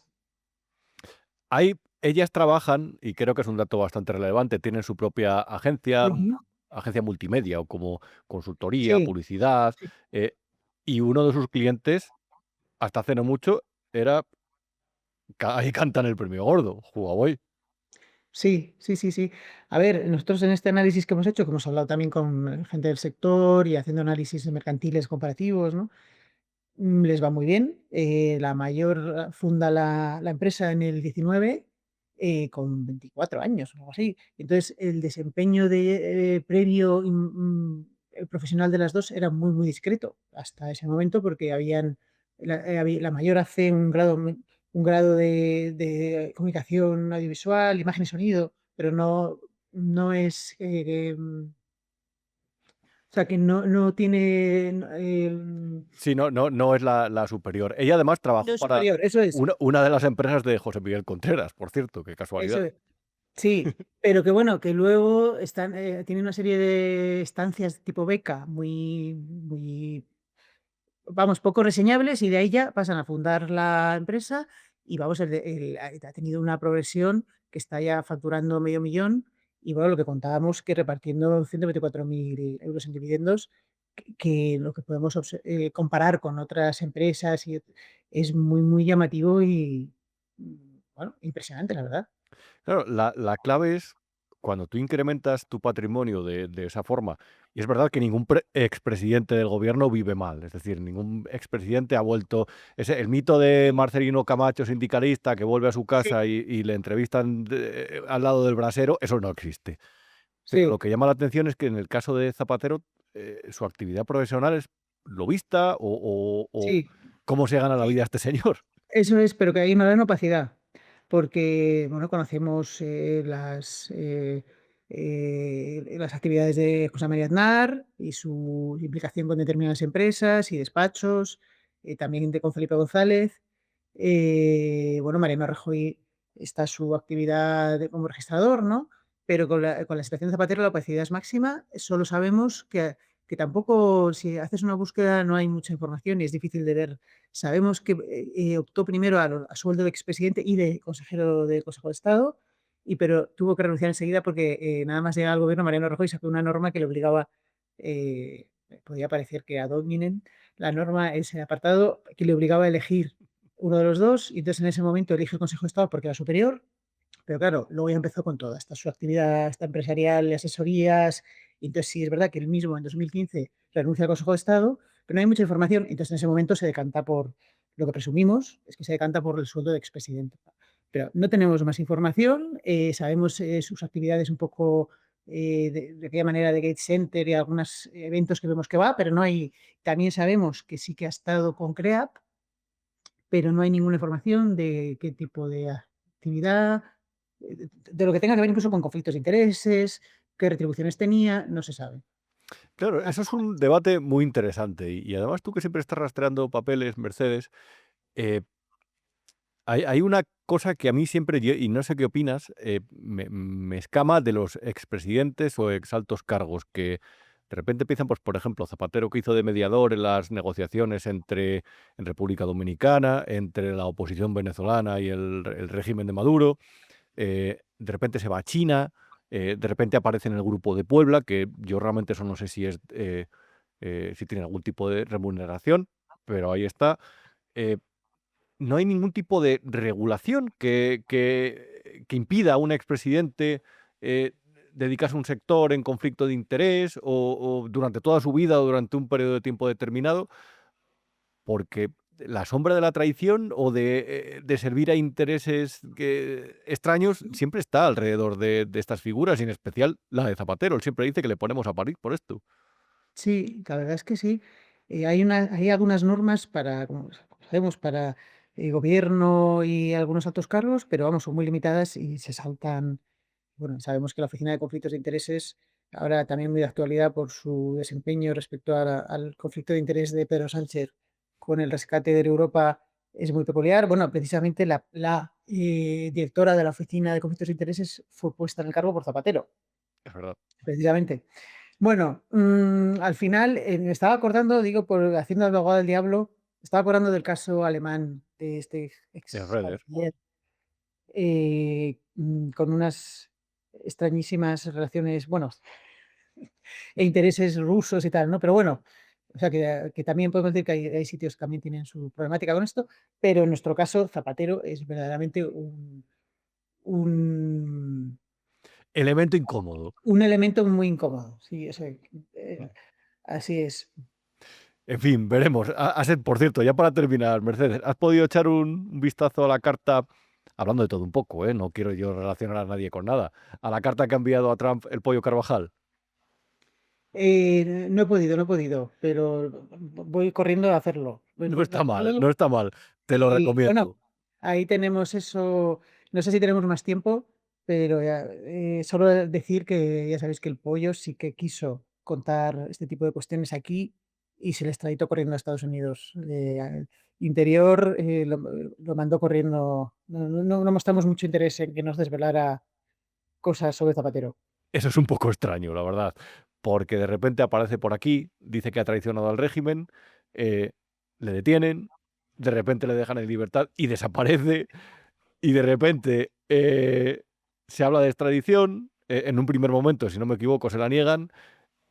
ellas trabajan, y creo que es un dato bastante relevante, tienen su propia agencia, Ujú. agencia multimedia o como consultoría, Sí, publicidad, sí. eh, y uno de sus clientes, hasta hace no mucho, era, ahí cantan el premio gordo, Huawei. Sí, sí, sí, sí. A ver, nosotros en este análisis que hemos hecho, que hemos hablado también con gente del sector y haciendo análisis mercantiles comparativos, ¿no? Les va muy bien. La mayor funda la empresa en el 19, con 24 años o algo así. Entonces, el desempeño previo profesional de las dos era muy, muy discreto hasta ese momento porque la mayor hace un grado de comunicación audiovisual, imagen y sonido, pero no es, o sea, que no tiene, Sí, no es la superior. Ella además no trabajó es para superior, eso es. una de las empresas de José Miguel Contreras, por cierto, qué casualidad. Eso es. Sí, pero que bueno, que luego tiene una serie de estancias tipo beca muy, muy, vamos, poco reseñables, y de ahí ya pasan a fundar la empresa y vamos, ha tenido una progresión que está ya facturando medio millón y bueno, lo que contábamos que repartiendo 124.000 euros en dividendos, que lo que podemos comparar con otras empresas es muy, muy llamativo y bueno, impresionante, la verdad. Claro, la clave es cuando tú incrementas tu patrimonio de esa forma, y es verdad que ningún expresidente del gobierno vive mal, es decir, ningún expresidente ha vuelto, el mito de Marcelino Camacho, sindicalista, que vuelve a su Sí, casa y le entrevistan al lado del brasero, eso no existe. Pero lo sí. que llama la atención es que en el caso de Zapatero, su actividad profesional es lobista o Sí, cómo se gana la vida este señor. eso es, pero que hay una gran opacidad. porque bueno, conocemos las actividades de José María Aznar y su implicación con determinadas empresas y despachos, también con Felipe González. Bueno, Mariano Rajoy está su actividad como registrador, ¿no? Pero con la situación de Zapatero la opacidad es máxima. Solo sabemos que tampoco, si haces una búsqueda, no hay mucha información y es difícil de ver. Sabemos que optó primero a sueldo de expresidente y de consejero del Consejo de Estado, pero tuvo que renunciar enseguida porque nada más llegar al gobierno, Mariano Rajoy sacó una norma que le obligaba, podía parecer que ad hominem, la norma, ese apartado, que le obligaba a elegir uno de los dos, y entonces en ese momento elige el Consejo de Estado porque era superior, pero claro, luego ya empezó con toda esta su actividad esta empresarial de asesorías, y entonces sí es verdad que él mismo en 2015 renuncia al Consejo de Estado, pero no hay mucha información, entonces en ese momento se decanta por, lo que presumimos es que se decanta por el sueldo de expresidente. Pero no tenemos más información, sabemos sus actividades un poco de aquella manera de Gate Center y algunos eventos que vemos que va, pero no hay, también sabemos que sí que ha estado con CREAP, pero no hay ninguna información de qué tipo de actividad, de lo que tenga que ver incluso con conflictos de intereses, qué retribuciones tenía, no se sabe. Claro, eso es un debate muy interesante y además tú que siempre estás rastreando papeles, Mercedes, eh, hay una cosa que a mí siempre, y no sé qué opinas, me escama de los expresidentes o exaltos cargos que de repente empiezan, pues, por ejemplo, Zapatero, que hizo de mediador en las negociaciones en República Dominicana, entre la oposición venezolana y el régimen de Maduro. De repente se va a China, de repente aparece en el Grupo de Puebla, que yo realmente eso no sé si es, si tiene algún tipo de remuneración, pero ahí está. Eh, no hay ningún tipo de regulación que impida a un expresidente eh, dedicarse a un sector en conflicto de interés o durante toda su vida o durante un periodo de tiempo determinado, porque la sombra de la traición o de servir a intereses extraños siempre está alrededor de estas figuras, y en especial la de Zapatero. Él siempre dice que le ponemos a parir por esto. Sí, la verdad es que sí. Hay algunas normas para, como sabemos, para el gobierno y algunos altos cargos, pero vamos, son muy limitadas y se saltan. Bueno, sabemos que la Oficina de Conflictos de Intereses, ahora también muy de actualidad por su desempeño respecto al conflicto de interés de Pedro Sánchez con el rescate de Europa, es muy peculiar. Bueno, precisamente la directora de la Oficina de Conflictos de Intereses fue puesta en el cargo por Zapatero, Es verdad. precisamente. Bueno, al final me estaba acordando, digo, haciendo el abogado del diablo, estaba acordando del caso alemán de este Es ex Redder. canciller, con unas extrañísimas relaciones, bueno, e intereses rusos y tal, ¿no? Pero bueno, o sea, que también podemos decir que hay sitios que también tienen su problemática con esto, pero en nuestro caso, Zapatero es verdaderamente un, Elemento incómodo. un elemento muy incómodo. Sí, así es. En fin, veremos. Por cierto, ya para terminar, Mercedes, ¿has podido echar un vistazo a la carta, hablando de todo un poco, no quiero yo relacionar a nadie con nada, a la carta que ha enviado a Trump el Pollo Carvajal? No he podido, pero voy corriendo a hacerlo. Voy No corriendo a está mal, hacerlo no está mal. Te lo y bueno, recomiendo. ahí tenemos eso. No sé si tenemos más tiempo, pero solo decir que ya sabéis que el pollo sí que quiso contar este tipo de cuestiones aquí y se le extraditó corriendo a Estados Unidos. Al Interior lo mandó corriendo. No mostramos mucho interés en que nos desvelara cosas sobre Zapatero. Eso es un poco extraño, la verdad, porque de repente aparece por aquí, dice que ha traicionado al régimen, eh, le detienen, de repente le dejan en libertad y desaparece, y de repente se habla de extradición, en un primer momento, si no me equivoco, se la niegan,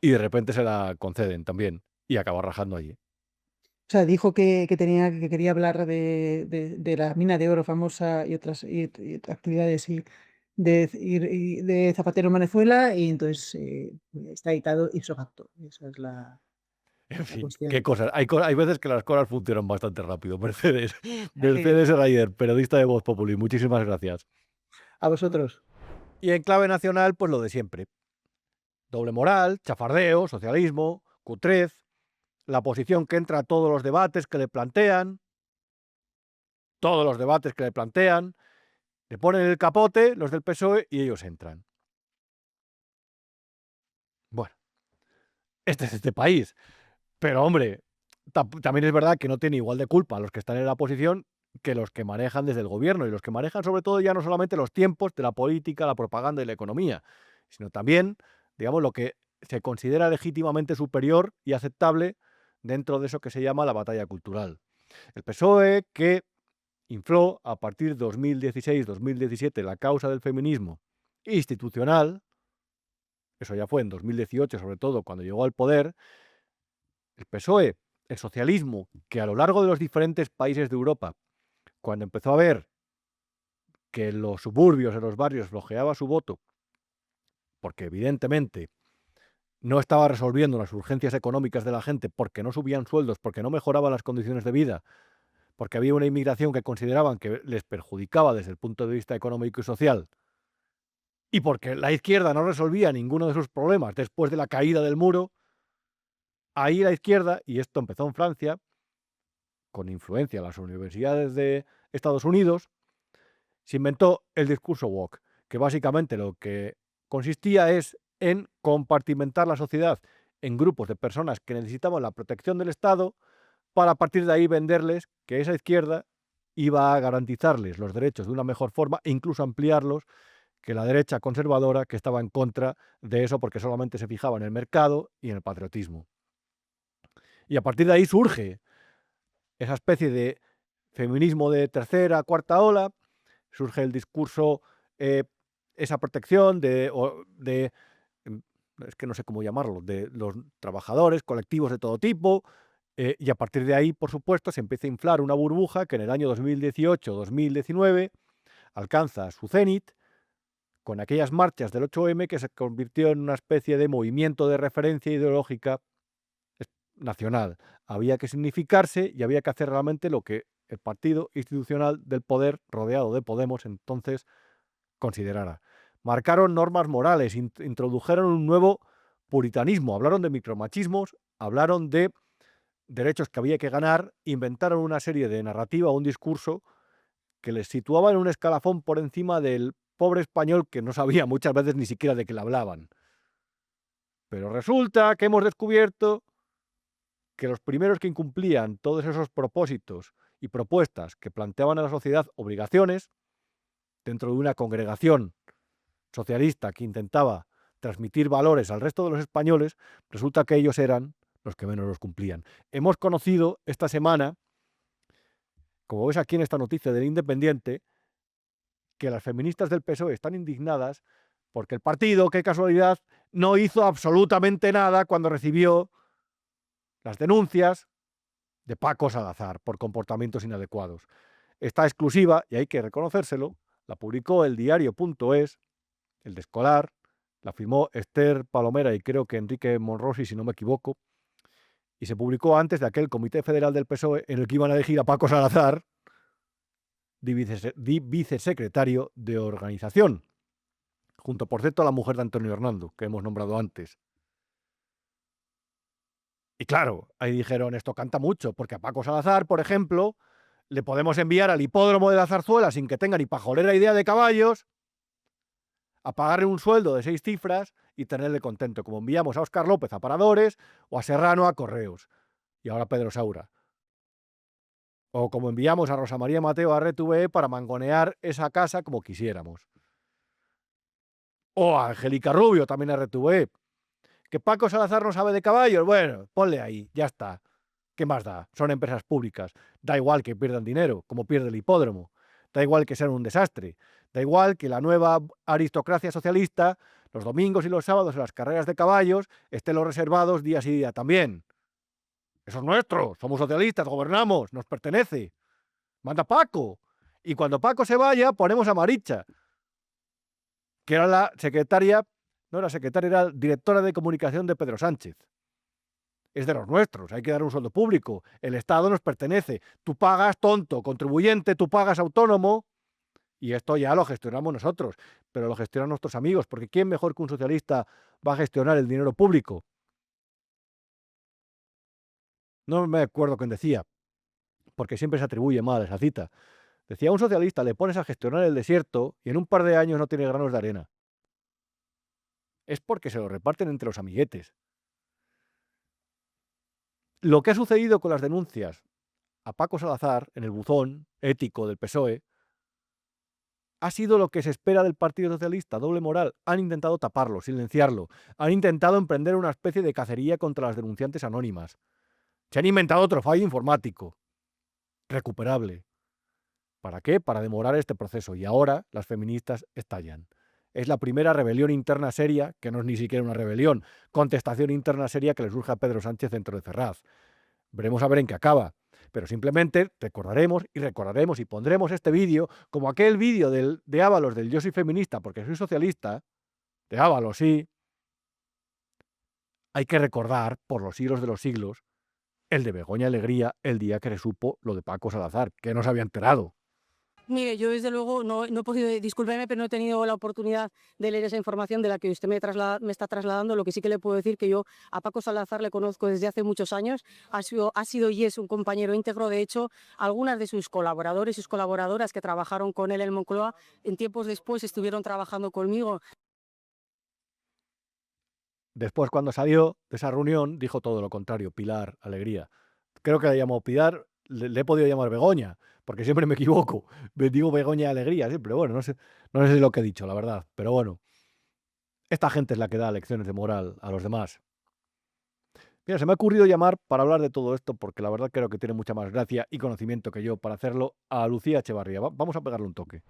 y de repente se la conceden también, y acaba rajando allí. O sea, dijo que quería hablar de la mina de oro famosa y otras actividades y de Zapatero en Venezuela, y entonces está editado ipso facto. Esa es En la fin, cuestión. qué cosas. Hay veces que las cosas funcionan bastante rápido. Mercedes, Así es. Mercedes Ryder, periodista de Voz Populi, muchísimas gracias. A vosotros. Y en clave nacional, pues lo de siempre. Doble moral, chafardeo, socialismo, cutrez, la oposición que entra a todos los debates que le plantean, Le ponen el capote los del PSOE y ellos entran. Bueno, este es este país. Pero, hombre, también es verdad que no tiene igual de culpa los que están en la oposición que los que manejan desde el gobierno. Y los que manejan, sobre todo, ya no solamente los tiempos de la política, la propaganda y la economía, sino también, digamos, lo que se considera legítimamente superior y aceptable dentro de eso que se llama la batalla cultural. El PSOE, que infló a partir de 2016-2017 la causa del feminismo institucional, eso ya fue en 2018, sobre todo cuando llegó al poder, el PSOE, el socialismo, que a lo largo de los diferentes países de Europa, cuando empezó a ver que en los suburbios, en los barrios, flojeaba su voto, porque evidentemente no estaba resolviendo las urgencias económicas de la gente, porque no subían sueldos, porque no mejoraban las condiciones de vida, porque había una inmigración que consideraban que les perjudicaba desde el punto de vista económico y social, y porque la izquierda no resolvía ninguno de sus problemas después de la caída del muro, ahí la izquierda, y esto empezó en Francia, con influencia en las universidades de Estados Unidos, se inventó el discurso woke, que básicamente lo que consistía es en compartimentar la sociedad en grupos de personas que necesitaban la protección del Estado para a partir de ahí venderles que esa izquierda iba a garantizarles los derechos de una mejor forma e incluso ampliarlos que la derecha conservadora, que estaba en contra de eso porque solamente se fijaba en el mercado y en el patriotismo. Y a partir de ahí surge esa especie de feminismo de tercera, cuarta ola, surge el discurso, esa protección es que no sé cómo llamarlo, de los trabajadores, colectivos de todo tipo, y a partir de ahí, por supuesto, se empieza a inflar una burbuja que en el año 2018-2019 alcanza su cenit con aquellas marchas del 8M que se convirtió en una especie de movimiento de referencia ideológica nacional. Había que significarse y había que hacer realmente lo que el partido institucional del poder, rodeado de Podemos, entonces considerara. Marcaron normas morales, introdujeron un nuevo puritanismo, hablaron de micromachismos, hablaron de derechos que había que ganar, inventaron una serie de narrativa o un discurso que les situaba en un escalafón por encima del pobre español que no sabía muchas veces ni siquiera de qué le hablaban. Pero resulta que hemos descubierto que los primeros que incumplían todos esos propósitos y propuestas que planteaban a la sociedad obligaciones, dentro de una congregación socialista que intentaba transmitir valores al resto de los españoles, resulta que ellos eran los que menos los cumplían. Hemos conocido esta semana, como ves aquí en esta noticia del Independiente, que las feministas del PSOE están indignadas porque el partido, qué casualidad, no hizo absolutamente nada cuando recibió las denuncias de Paco Salazar por comportamientos inadecuados. Esta exclusiva, y hay que reconocérselo, la publicó el diario.es, el de Escolar, la firmó Esther Palomera y creo que Enrique Monrosi, si no me equivoco, y se publicó antes de aquel Comité Federal del PSOE en el que iban a elegir a Paco Salazar de vicesecretario de organización, junto, por cierto, a la mujer de Antonio Hernando, que hemos nombrado antes. Y claro, ahí dijeron, esto canta mucho, porque a Paco Salazar, por ejemplo, le podemos enviar al hipódromo de la Zarzuela sin que tenga ni pajolera idea de caballos, a pagarle un sueldo de 6 cifras y tenerle contento, como enviamos a Óscar López a Paradores o a Serrano a Correos, y ahora a Pedro Saura. O como enviamos a Rosa María Mateo a RTV para mangonear esa casa como quisiéramos. O a Angélica Rubio también a RTV. ¿Que Paco Salazar no sabe de caballos? Bueno, ponle ahí, ya está. ¿Qué más da? Son empresas públicas. Da igual que pierdan dinero, como pierde el hipódromo. Da igual que sean un desastre. Da igual que la nueva aristocracia socialista, los domingos y los sábados en las carreras de caballos, estén los reservados día sí día también. Eso es nuestro. Somos socialistas, gobernamos, nos pertenece. Manda Paco. Y cuando Paco se vaya, ponemos a Maricha, que era la secretaria, no era secretaria, era directora de comunicación de Pedro Sánchez. Es de los nuestros, hay que dar un sueldo público. El Estado nos pertenece. Tú pagas, tonto, contribuyente, tú pagas, autónomo, y esto ya lo gestionamos nosotros, pero lo gestionan nuestros amigos, porque ¿quién mejor que un socialista va a gestionar el dinero público? No me acuerdo quién decía, porque siempre se atribuye mal esa cita. Decía un socialista, le pones a gestionar el desierto y en un par de años no tiene granos de arena. Es porque se lo reparten entre los amiguetes. Lo que ha sucedido con las denuncias a Paco Salazar en el buzón ético del PSOE ha sido lo que se espera del Partido Socialista, doble moral. Han intentado taparlo, silenciarlo. Han intentado emprender una especie de cacería contra las denunciantes anónimas. Se han inventado otro fallo informático, recuperable. ¿Para qué? Para demorar este proceso. Y ahora las feministas estallan. Es la primera rebelión interna seria, que no es ni siquiera una rebelión, contestación interna seria que le surge a Pedro Sánchez dentro de Ferraz. Veremos a ver en qué acaba. Pero simplemente recordaremos y pondremos este vídeo como aquel vídeo de Ábalos del Yo soy feminista porque soy socialista, de Ábalos, sí. Hay que recordar, por los siglos de los siglos, el de Begoña Alegría el día que le supo lo de Paco Salazar, que no se había enterado. Mire, yo desde luego no he podido, discúlpeme, pero no he tenido la oportunidad de leer esa información de la que usted me está trasladando. Lo que sí que le puedo decir que yo a Paco Salazar le conozco desde hace muchos años, ha sido y es un compañero íntegro. De hecho, algunas de sus colaboradores y sus colaboradoras que trabajaron con él en Moncloa, en tiempos después estuvieron trabajando conmigo. Después, cuando salió de esa reunión, dijo todo lo contrario, Pilar Alegría. Creo que la llamó Pilar, le he podido llamar Begoña, porque siempre me equivoco. Me digo Begoña Alegría siempre, bueno, no sé si lo que he dicho, la verdad, pero bueno. Esta gente es la que da lecciones de moral a los demás. Mira, se me ha ocurrido llamar para hablar de todo esto, porque la verdad creo que tiene mucha más gracia y conocimiento que yo para hacerlo, a Lucía Echevarría. Vamos a pegarle un toque.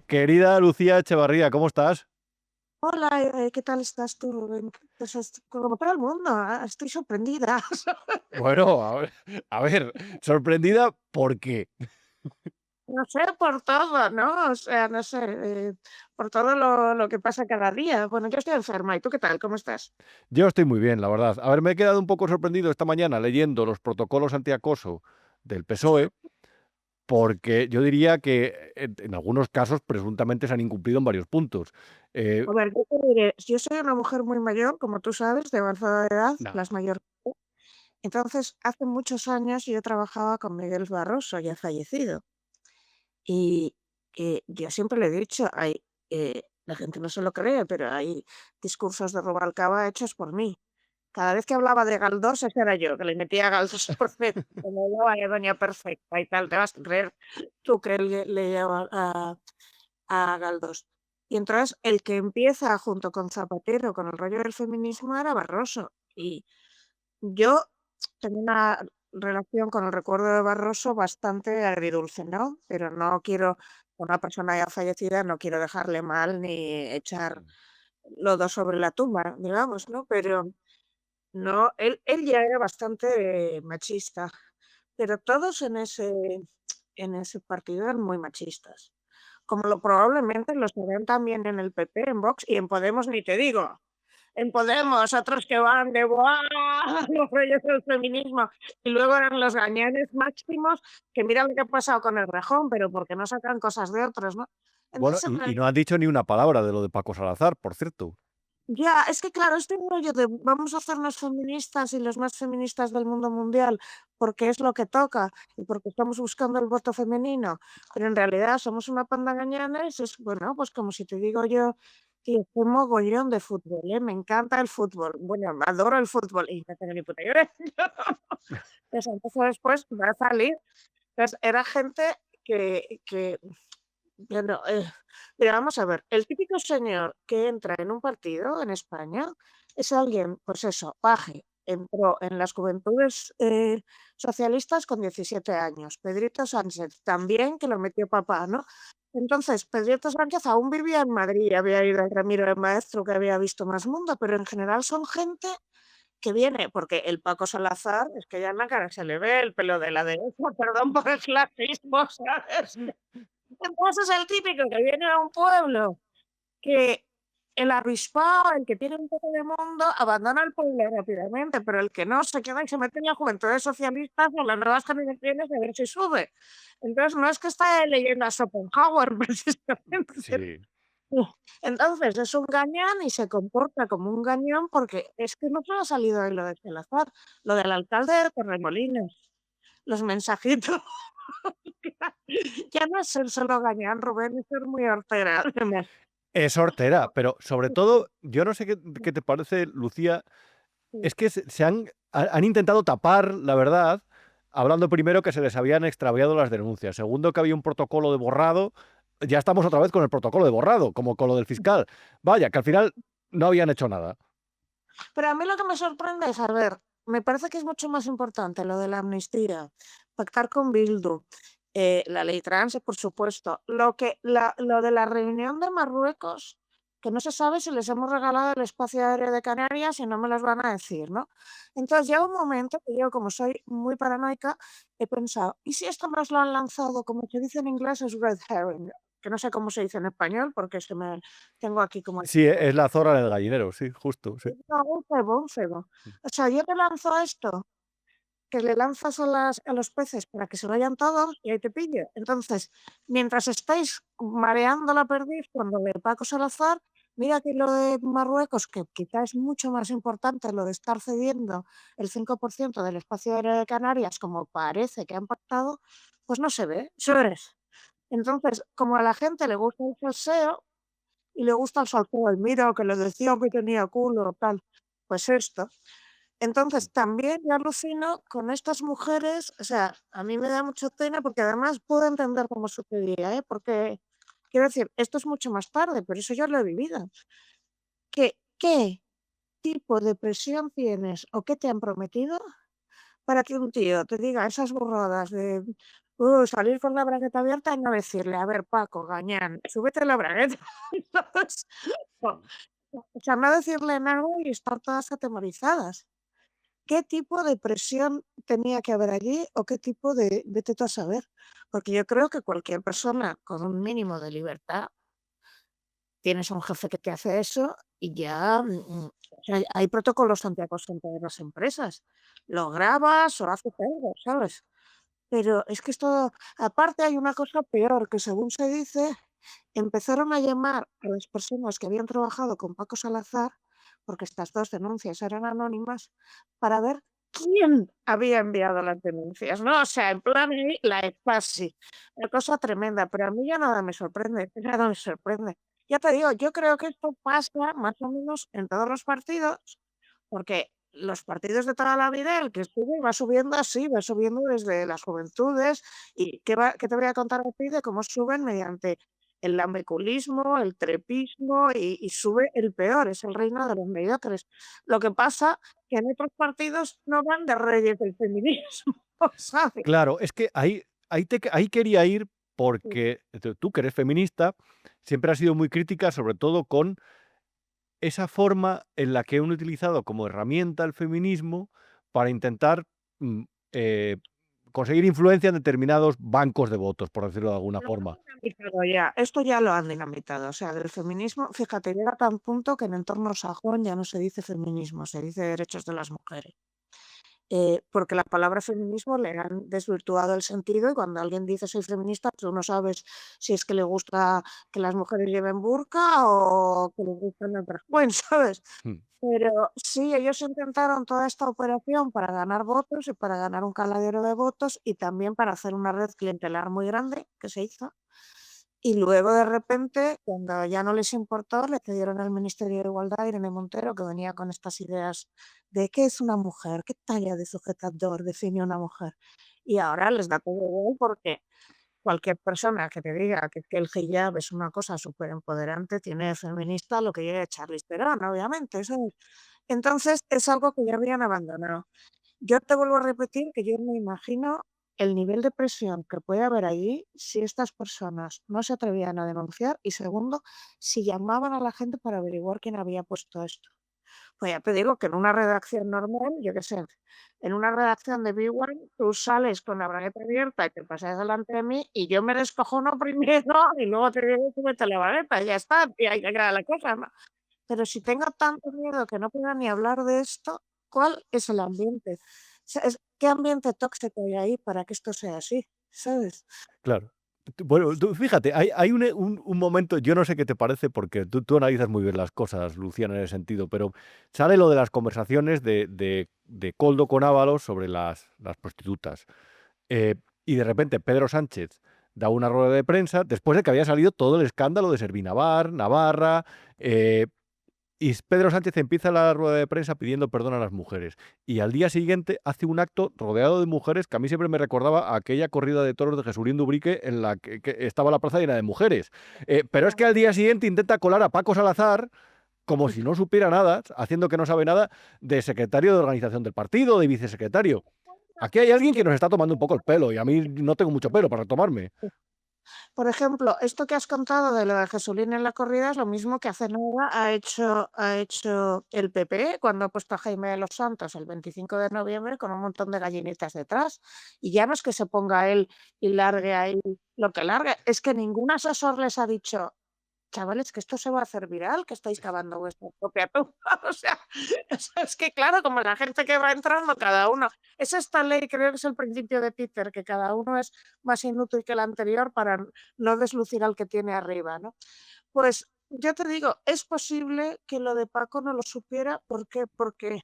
Querida Lucía Echevarría, ¿cómo estás? Hola, ¿qué tal estás tú? Pues como todo el mundo, estoy sorprendida. Bueno, a ver, sorprendida, ¿por qué? No sé, por todo, ¿no? O sea, no sé, por todo lo que pasa cada día. Bueno, yo estoy enferma, ¿y tú qué tal? ¿Cómo estás? Yo estoy muy bien, la verdad. A ver, me he quedado un poco sorprendido esta mañana leyendo los protocolos antiacoso del PSOE, porque yo diría que en algunos casos presuntamente se han incumplido en varios puntos. A ver, yo te diré, yo soy una mujer muy mayor, como tú sabes, de avanzada edad, No. las mayores. Entonces, hace muchos años yo trabajaba con Miguel Barroso, ya fallecido. Y yo siempre le he dicho, la gente no se lo cree, pero hay discursos de Rubalcaba hechos por mí. Cada vez que hablaba de Galdós, ese era yo, que le metía a Galdós perfecto, como hablaba de Doña Perfecta y tal, te vas a creer tú que él leía a Galdós. Y entonces el que empieza junto con Zapatero con el rollo del feminismo era Barroso. Y yo tengo una relación con el recuerdo de Barroso bastante agridulce, ¿no? Pero no quiero, una persona ya fallecida, no quiero dejarle mal ni echar lodo sobre la tumba, digamos, ¿no? Pero no, él ya era bastante machista, pero todos en ese partido eran muy machistas, como probablemente lo serán también en el PP, en Vox y en Podemos, ni te digo. En Podemos, otros que van de ¡buah! Los reyes del feminismo, y luego eran los gañanes máximos, que mira lo que ha pasado con el Rejón, pero porque no sacan cosas de otros, ¿no? Bueno, Entonces, y no han dicho ni una palabra de lo de Paco Salazar, por cierto. ya, es que claro, este rollo de vamos a hacernos feministas y los más feministas del mundo mundial, porque es lo que toca y porque estamos buscando el voto femenino, pero en realidad somos una panda de gañanes, es bueno, pues como si te digo yo que es un mogollón de fútbol, ¿eh? Me encanta el fútbol, bueno, adoro el fútbol y no tengo ni puta idea. Pues entonces después va a salir, entonces era gente que bueno, mira, vamos a ver, el típico señor que entra en un partido en España es alguien, pues eso, paje, entró en las Juventudes Socialistas con 17 años, Pedrito Sánchez también, que lo metió papá, ¿no? Entonces, Pedrito Sánchez aún vivía en Madrid, había ido al Ramiro de Maestro, que había visto más mundo, pero en general son gente que viene, porque el Paco Salazar, es que ya en la cara se le ve el pelo de la derecha, perdón por el clasismo, ¿sabes? Entonces es el típico que viene a un pueblo que el avispado, el que tiene un poco de mundo, abandona el pueblo rápidamente, pero el que no se queda y se mete en las juventudes socialistas o las nuevas generaciones a ver si sube. Entonces no es que está leyendo a Schopenhauer precisamente. Sí. Entonces es un gañán y se comporta como un gañán porque es que no solo ha salido ahí lo de Salazar, lo del alcalde de Torremolinos. los mensajitos. Ya no es ser solo gañán, Rubén, es ser muy hortera. Es hortera, pero sobre todo, yo no sé qué te parece, Lucía, es que se han intentado tapar la verdad, hablando primero que se les habían extraviado las denuncias, segundo que había un protocolo de borrado, ya estamos otra vez con el protocolo de borrado, como con lo del fiscal. Vaya, que al final no habían hecho nada. Pero a mí lo que me sorprende es, a ver, me parece que es mucho más importante lo de la amnistía, pactar con Bildu, la ley trans, por supuesto. Lo de la reunión de Marruecos, que no se sabe si les hemos regalado el espacio aéreo de Canarias y no me los van a decir, ¿no? Entonces llega un momento que yo, como soy muy paranoica, he pensado, ¿y si esto nos lo han lanzado, como se dice en inglés, es red herring? Que no sé cómo se dice en español, porque tengo aquí como... Sí, es la zorra en el gallinero, sí, justo, sí. No, un cebo. O sea, yo te lanzo esto, que le lanzas a los peces para que se vayan todos y ahí te pillo. Entonces, mientras estáis mareando la perdiz con lo de Paco Salazar, mira que lo de Marruecos, que quizá es mucho más importante lo de estar cediendo el 5% del espacio aéreo de Canarias, como parece que han pactado, pues no se ve, ¿sabes? Entonces, como a la gente le gusta el salseo y le gusta el salseo, el mira que le decía que tenía culo, tal, pues esto. Entonces, también yo alucino con estas mujeres, o sea, a mí me da mucha pena porque además puedo entender cómo sucedía, porque, quiero decir, esto es mucho más tarde, pero eso yo lo he vivido. ¿Qué tipo de presión tienes o qué te han prometido para que un tío te diga esas burradas de salir con la bragueta abierta y no decirle, a ver, Paco, gañán, súbete la bragueta? ¿Sabes? O sea, no decirle nada y estar todas atemorizadas. ¿Qué tipo de presión tenía que haber allí o qué tipo de vete tú a saber? Porque yo creo que cualquier persona con un mínimo de libertad, tienes a un jefe que te hace eso y ya, o sea, hay protocolos antiacoso en todas las empresas. Lo grabas o haces algo, ¿sabes? Pero es que esto, aparte hay una cosa peor, que según se dice, empezaron a llamar a las personas que habían trabajado con Paco Salazar, porque estas 2 denuncias eran anónimas, para ver quién había enviado las denuncias, ¿no? O sea, en plan ahí la Stasi, una cosa tremenda, pero a mí ya nada me sorprende, nada me sorprende. Ya te digo, yo creo que esto pasa más o menos en todos los partidos, porque los partidos de toda la vida, el que sube va subiendo así, va subiendo desde las juventudes. ¿Y qué te voy a contar a ti de cómo suben mediante el lambeculismo, el trepismo y sube el peor, es el reino de los mediocres? Lo que pasa que en otros partidos no van de reyes del feminismo, ¿sabes? Claro, es que ahí quería ir porque tú que eres feminista, siempre has sido muy crítica, sobre todo con esa forma en la que han utilizado como herramienta el feminismo para intentar mm, eh, conseguir influencia en determinados bancos de votos, por decirlo de alguna Lo han forma. dinamitado ya, esto ya lo han dinamitado, o sea, del feminismo, fíjate, llega a tal punto que en entornos sajón ya no se dice feminismo, se dice derechos de las mujeres. Porque la palabra feminismo le han desvirtuado el sentido y cuando alguien dice soy feminista, tú no sabes si es que le gusta que las mujeres lleven burka o que les gustan otras cosas, ¿sabes? Mm. Pero sí, ellos intentaron toda esta operación para ganar votos y para ganar un caladero de votos y también para hacer una red clientelar muy grande que se hizo. Y luego de repente, cuando ya no les importó, le cedieron al Ministerio de Igualdad a Irene Montero, que venía con estas ideas de qué es una mujer, qué talla de sujetador define una mujer. Y ahora les da todo igual porque cualquier persona que te diga que el hijab es una cosa súper empoderante, tiene de feminista lo que llegue Charlize Theron, obviamente, ¿sabes? Entonces es algo que ya habían abandonado. Yo te vuelvo a repetir que yo me imagino el nivel de presión que puede haber allí si estas personas no se atrevían a denunciar y segundo, si llamaban a la gente para averiguar quién había puesto esto. Pues ya te digo que en una redacción normal, yo qué sé, en una redacción de Big One, tú sales con la bragueta abierta y te pasas delante de mí y yo me descojono primero y luego te digo, súbete la bragueta y ya está, y ahí queda la cosa, ¿no? Pero si tengo tanto miedo que no pueda ni hablar de esto, ¿cuál es el ambiente? O sea, ¿qué ambiente tóxico hay ahí para que esto sea así? ¿Sabes? Claro. Bueno, tú fíjate, hay un momento, yo no sé qué te parece, porque tú analizas muy bien las cosas, Luciana, en ese sentido, pero sale lo de las conversaciones de Koldo con Ábalos sobre las prostitutas. y de repente Pedro Sánchez da una rueda de prensa después de que había salido todo el escándalo de Servinavar, Navarra, y Pedro Sánchez empieza la rueda de prensa pidiendo perdón a las mujeres. Y al día siguiente hace un acto rodeado de mujeres que a mí siempre me recordaba a aquella corrida de toros de Jesulín Dubrique en la que estaba la plaza llena de mujeres. Pero es que al día siguiente intenta colar a Paco Salazar como si no supiera nada, haciendo que no sabe nada, de secretario de organización del partido, de vicesecretario. Aquí hay alguien que nos está tomando un poco el pelo y a mí no tengo mucho pelo para tomarme. Por ejemplo, esto que has contado de lo de Jesulín en la corrida es lo mismo que hace nada ha hecho el PP cuando ha puesto a Jaime de los Santos el 25 de noviembre con un montón de gallinitas detrás. Y ya no es que se ponga él y largue ahí lo que largue, es que ningún asesor les ha dicho, chavales, que esto se va a hacer viral, que estáis cavando vuestra propia tumba. O sea, es que claro, como la gente que va entrando, cada uno. Es esta ley, creo que es el principio de Peter, que cada uno es más inútil que el anterior para no deslucir al que tiene arriba, ¿no? Pues yo te digo, es posible que lo de Paco no lo supiera. ¿Por qué? Porque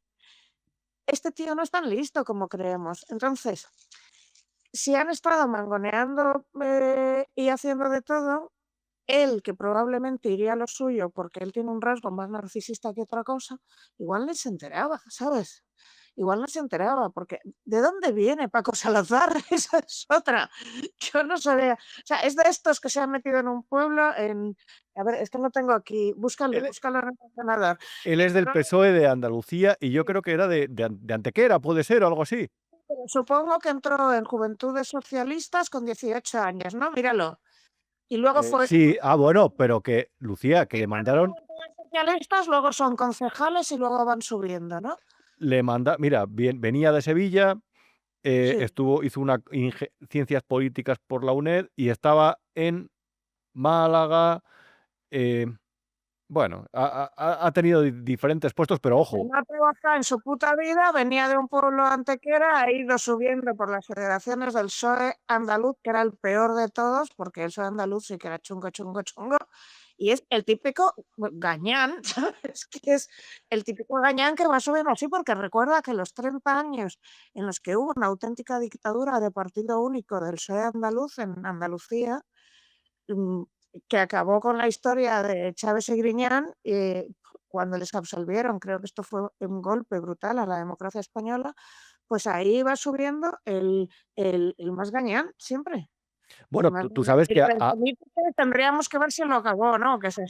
este tío no es tan listo como creemos. Entonces, si han estado mangoneando y haciendo de todo, él, que probablemente iría a lo suyo porque él tiene un rasgo más narcisista que otra cosa, igual no se enteraba, ¿sabes? Igual no se enteraba, porque ¿de dónde viene Paco Salazar? Esa es otra. Yo no sabía. O sea, es de estos que se han metido en un pueblo en... A ver, es que no tengo aquí. Búscalo, Él, búscalo en el ordenador. él es del PSOE de Andalucía y yo creo que era de Antequera, puede ser, o algo así. Pero supongo que entró en Juventudes Socialistas con 18 años, ¿no? Míralo. Y luego fue... Sí, bueno, pero que, Lucía, que le mandaron, Socialistas, luego son concejales y luego van subiendo, ¿no? mira, venía de Sevilla, Sí. hizo ciencias políticas por la UNED y estaba en Málaga. Bueno, ha tenido diferentes puestos, pero ojo, No ha trabajado en su puta vida, venía de un pueblo antequera, ha ido subiendo por las federaciones del PSOE andaluz, que era el peor de todos, porque el PSOE andaluz sí que era chungo, chungo, chungo, y es el típico gañán, ¿sabes? Que es el típico gañán que va subiendo así, porque recuerda que los 30 años en los que hubo una auténtica dictadura de partido único del PSOE andaluz en Andalucía, mm, que acabó con la historia de Chávez y Griñán, cuando les absolvieron, creo que esto fue un golpe brutal a la democracia española, pues ahí va subiendo el más gañán siempre. El bueno, más tú gañán. sabes Y que tendríamos que ver si lo acabó, ¿no? Que se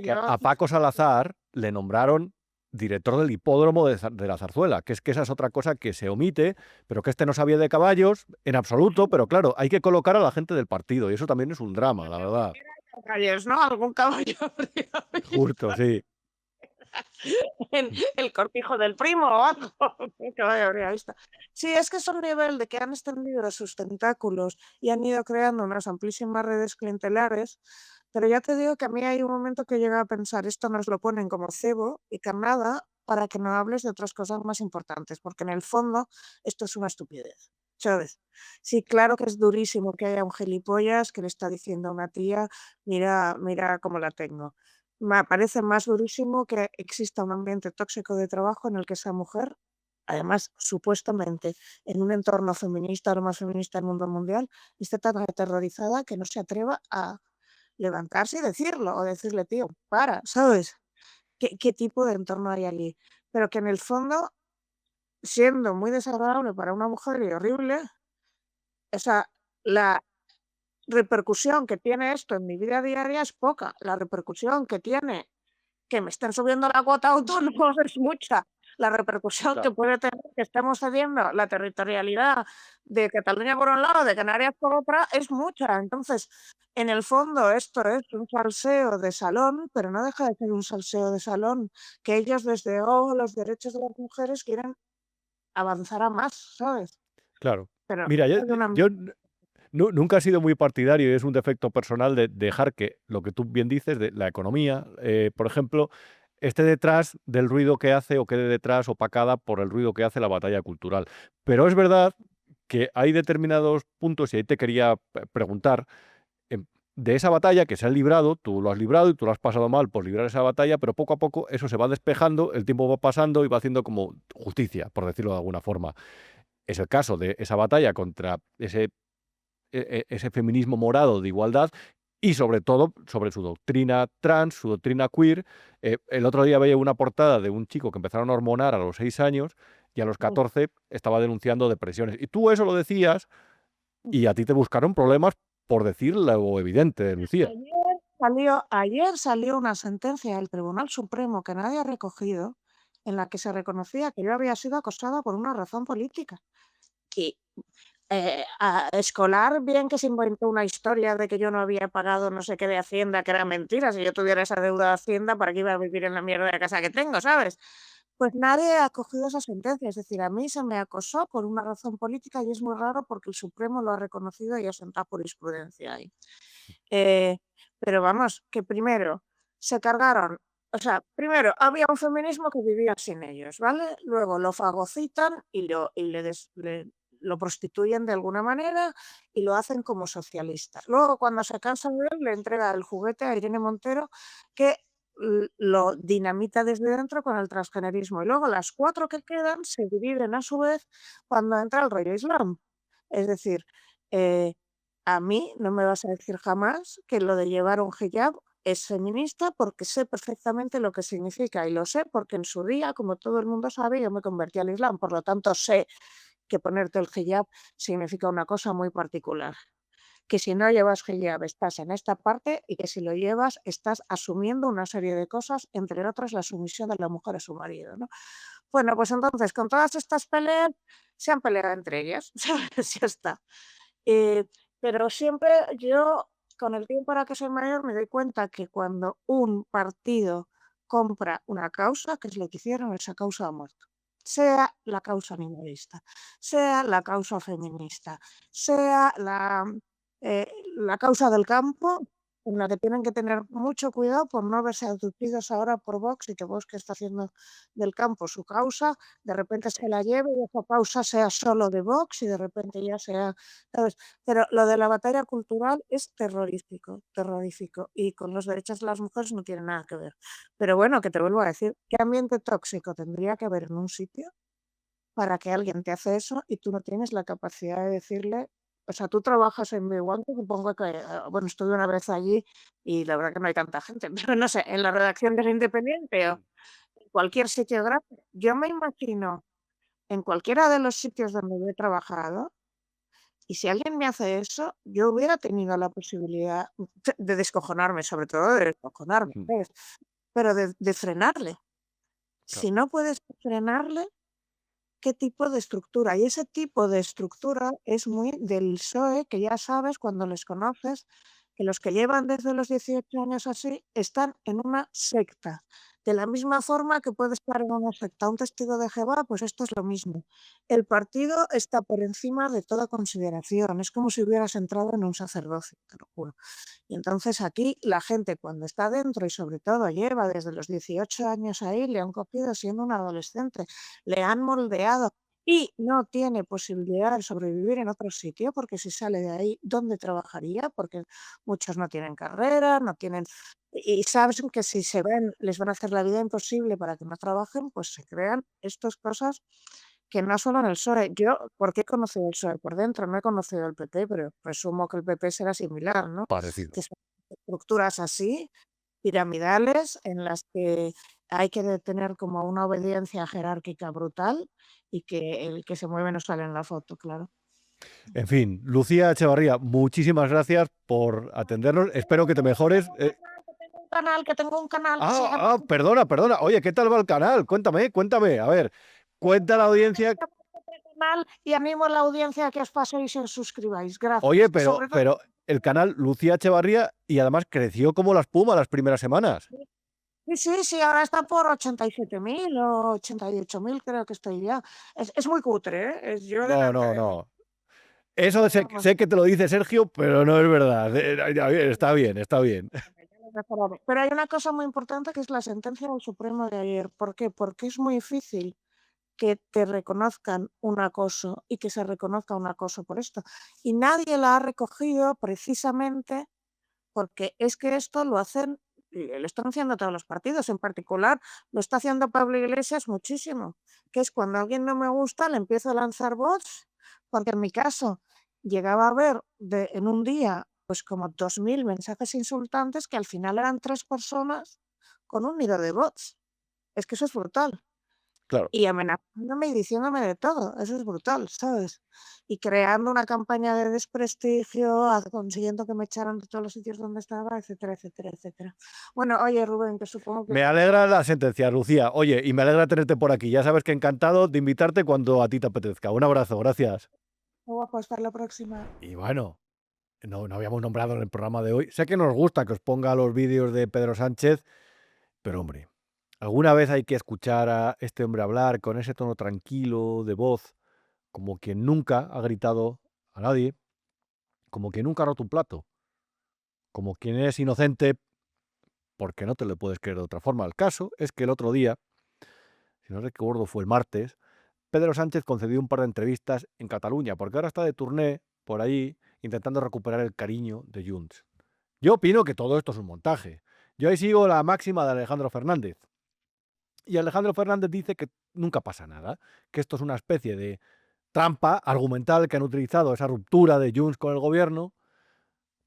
que a Paco Salazar le nombraron director del hipódromo de la Zarzuela, que esa es otra cosa que se omite, pero que este no sabía de caballos en absoluto, pero claro, hay que colocar a la gente del partido y eso también es un drama, la verdad. caballos, ¿no? Algún caballo habría Justo, sí. en el cortijo del primo o algo. Que vaya, habría visto. Sí, es que es un nivel de que han extendido sus tentáculos y han ido creando unas amplísimas redes clientelares, pero ya te digo que a mí hay un momento que llega a pensar, esto nos lo ponen como cebo y carnada para que no hables de otras cosas más importantes, porque en el fondo esto es una estupidez. ¿Sabes? Sí, claro que es durísimo que haya un gilipollas que le está diciendo a una tía, mira, mira cómo la tengo. Me parece más durísimo que exista un ambiente tóxico de trabajo en el que esa mujer, además, supuestamente, en un entorno feminista, lo más feminista del mundo mundial, esté tan aterrorizada que no se atreva a levantarse y decirlo, o decirle, tío, para, ¿sabes? ¿Qué tipo de entorno hay allí? Pero que en el fondo, siendo muy desagradable para una mujer y horrible, o sea, la repercusión que tiene esto en mi vida diaria es poca. La repercusión que tiene que me estén subiendo la cuota de autónomos es mucha. La repercusión que puede tener que estemos cediendo la territorialidad de Cataluña por un lado, de Canarias por otra, es mucha. Entonces, en el fondo, esto es un salseo de salón, pero no deja de ser un salseo de salón, que ellos desde los derechos de las mujeres quieren avanzar a más, ¿sabes? Claro. Pero Mira, hay una... yo nunca he sido muy partidario y es un defecto personal de dejar que lo que tú bien dices de la economía, por ejemplo, esté detrás del ruido que hace o quede detrás opacada por el ruido que hace la batalla cultural. Pero es verdad que hay determinados puntos, y ahí te quería preguntar, de esa batalla que se ha librado, tú lo has librado y tú lo has pasado mal por librar esa batalla, pero poco a poco eso se va despejando, el tiempo va pasando y va haciendo como justicia, por decirlo de alguna forma. es el caso de esa batalla contra ese feminismo morado de igualdad y sobre todo sobre su doctrina trans, su doctrina queer. El otro día veía una portada de un chico que empezaron a hormonar a los 6 años y a los 14 estaba denunciando depresiones. Y tú eso lo decías y a ti te buscaron problemas por decir lo evidente, Lucía. Ayer salió una sentencia del Tribunal Supremo que nadie ha recogido, en la que se reconocía que yo había sido acosada por una razón política. Y a Escolar, bien que se inventó una historia de que yo no había pagado no sé qué de Hacienda, que era mentira. Si yo tuviera esa deuda de Hacienda, ¿para qué iba a vivir en la mierda de casa que tengo, sabes? Pues nadie ha cogido esa sentencia. Es decir, a mí se me acosó por una razón política y es muy raro porque el Supremo lo ha reconocido y ha sentado jurisprudencia ahí. Pero vamos, que primero se cargaron, o sea, primero había un feminismo que vivía sin ellos, ¿vale? Luego lo fagocitan y lo prostituyen de alguna manera y lo hacen como socialista. Luego, cuando se cansan de él, le entrega el juguete a Irene Montero, que lo dinamita desde dentro con el transgenerismo. Y luego las 4 que quedan se dividen a su vez cuando entra el rollo islam. Es decir, a mí no me vas a decir jamás que lo de llevar un hijab es feminista, porque sé perfectamente lo que significa, y lo sé porque en su día, como todo el mundo sabe, yo me convertí al Islam. Por lo tanto, sé que ponerte el hijab significa una cosa muy particular. Que si no llevas hijab estás en esta parte, y que si lo llevas estás asumiendo una serie de cosas, entre otras la sumisión de la mujer a su marido, ¿no? Bueno, pues entonces, con todas estas peleas, se han peleado entre ellas, ¿sabes? Ya está. Pero siempre yo, con el tiempo ahora que soy mayor, me doy cuenta que cuando un partido compra una causa, que es lo que hicieron, esa causa ha muerto. Sea la causa animalista, sea la causa feminista, sea la causa del campo, en la que tienen que tener mucho cuidado por no verse abducidos ahora por Vox, y que Vox, que está haciendo del campo su causa, de repente se la lleve y esa causa sea solo de Vox y de repente ya sea, ¿sabes? Pero lo de la batalla cultural es terrorífico, terrorífico, y con los derechos de las mujeres no tiene nada que ver. Pero bueno, que te vuelvo a decir, ¿qué ambiente tóxico tendría que haber en un sitio para que alguien te hace eso y tú no tienes la capacidad de decirle? O sea, tú trabajas en Biguanto, supongo que, bueno, estuve una vez allí y la verdad que no hay tanta gente, pero no sé, en la redacción del Independiente o en cualquier sitio grande, yo me imagino en cualquiera de los sitios donde yo he trabajado, y si alguien me hace eso, yo hubiera tenido la posibilidad de descojonarme, sobre todo de descojonarme, ¿sabes? Pero de frenarle. Si no puedes frenarle, ¿qué tipo de estructura? Y ese tipo de estructura es muy del PSOE, que ya sabes cuando les conoces, que los que llevan desde los 18 años así están en una secta. De la misma forma que puede estar en una secta un testigo de Jehová, pues esto es lo mismo. El partido está por encima de toda consideración. Es como si hubieras entrado en un sacerdocio, te lo juro. Y entonces aquí la gente, cuando está dentro y sobre todo lleva desde los 18 años ahí, le han cogido siendo un adolescente, le han moldeado y no tiene posibilidad de sobrevivir en otro sitio, porque si sale de ahí, ¿dónde trabajaría? Porque muchos no tienen carrera, no tienen... Y saben que si se ven, les van a hacer la vida imposible para que no trabajen, pues se crean estas cosas que no solo en el PSOE. Yo, porque he conocido el PSOE por dentro, no he conocido el PP, pero presumo que el PP será similar, ¿no? Parecido. Que son estructuras así, piramidales, en las que hay que tener como una obediencia jerárquica brutal, y que el que se mueve no sale en la foto, claro. En fin, Lucía Echevarría, muchísimas gracias por atendernos. Espero que te mejores. Que tengo un canal que se llama... Perdona. Oye, ¿qué tal va el canal? Cuéntame. A ver, cuenta a la audiencia. Y animo a la audiencia a que os paséis y os suscribáis. Gracias. Oye, Y sobre todo, pero el canal Lucía Echevarría, y además creció como la espuma las primeras semanas. sí, ahora está por 87.000 o 88.000, creo que estoy ya. Es muy cutre, ¿eh? Yo de verdad, No. Eso sé que te lo dice Sergio, pero no es verdad. Está bien. Pero hay una cosa muy importante, que es la sentencia del Supremo de ayer. ¿Por qué? Porque es muy difícil que te reconozcan un acoso y que se reconozca un acoso por esto. Y nadie la ha recogido precisamente porque es que esto lo hacen y lo están haciendo todos los partidos, en particular lo está haciendo Pablo Iglesias muchísimo, que es cuando a alguien no me gusta le empiezo a lanzar bots, porque en mi caso llegaba a ver en un día pues como 2000 mensajes insultantes que al final eran 3 personas con un nido de bots. Es que eso es brutal. Claro. Y amenazándome y diciéndome de todo, eso es brutal, ¿sabes? Y creando una campaña de desprestigio, consiguiendo que me echaran de todos los sitios donde estaba, etcétera, etcétera, etcétera. Bueno, oye, Rubén, que supongo que... Me alegra la sentencia, Lucía. Oye, y me alegra tenerte por aquí. Ya sabes que encantado de invitarte cuando a ti te apetezca. Un abrazo, gracias. Muy guapo, hasta la próxima. Y bueno, no habíamos nombrado en el programa de hoy. Sé que nos gusta que os ponga los vídeos de Pedro Sánchez, pero hombre, alguna vez hay que escuchar a este hombre hablar con ese tono tranquilo de voz, como quien nunca ha gritado a nadie, como quien nunca ha roto un plato, como quien es inocente porque no te lo puedes creer de otra forma. El caso es que el otro día, si no recuerdo fue el martes, Pedro Sánchez concedió un par de entrevistas en Cataluña, porque ahora está de turné por ahí intentando recuperar el cariño de Junts. Yo opino que todo esto es un montaje. Yo ahí sigo la máxima de Alejandro Fernández. Y Alejandro Fernández dice que nunca pasa nada, que esto es una especie de trampa argumental que han utilizado esa ruptura de Junts con el gobierno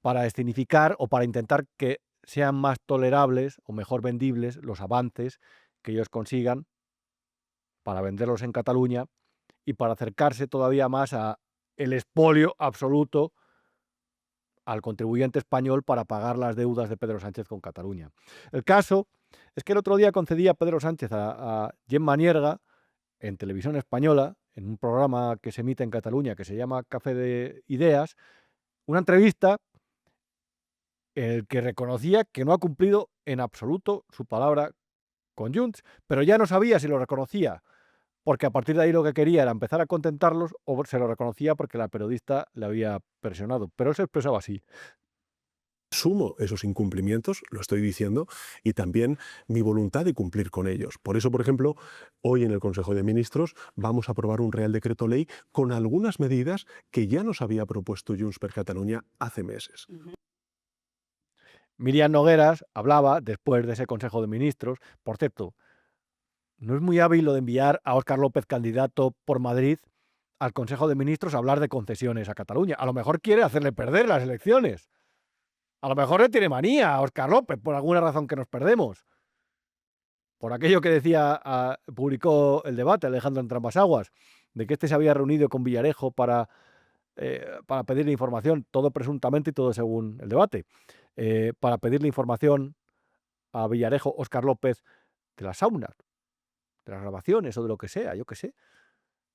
para escenificar o para intentar que sean más tolerables o mejor vendibles los avances que ellos consigan para venderlos en Cataluña y para acercarse todavía más a el expolio absoluto al contribuyente español para pagar las deudas de Pedro Sánchez con Cataluña. El caso es que el otro día concedía Pedro Sánchez a Gemma Nierga en televisión española, en un programa que se emite en Cataluña que se llama Café de Ideas, una entrevista en el que reconocía que no ha cumplido en absoluto su palabra con Junts, pero ya no sabía si lo reconocía porque a partir de ahí lo que quería era empezar a contentarlos o se lo reconocía porque la periodista le había presionado, pero él se expresaba así. Asumo esos incumplimientos, lo estoy diciendo, y también mi voluntad de cumplir con ellos. Por eso, por ejemplo, hoy en el Consejo de Ministros vamos a aprobar un Real Decreto Ley con algunas medidas que ya nos había propuesto Junts per Catalunya hace meses. Míriam Nogueras hablaba después de ese Consejo de Ministros. Por cierto, no es muy hábil lo de enviar a Óscar López, candidato por Madrid, al Consejo de Ministros a hablar de concesiones a Cataluña. A lo mejor quiere hacerle perder las elecciones. A lo mejor le tiene manía a Óscar López por alguna razón que nos perdemos. Por aquello que decía, publicó El Debate, Alejandro Entrambas-Aguas, de que este se había reunido con Villarejo para pedirle información, todo presuntamente y todo según El Debate, para pedirle información a Villarejo, Óscar López, de las saunas, de las grabaciones o de lo que sea, yo qué sé.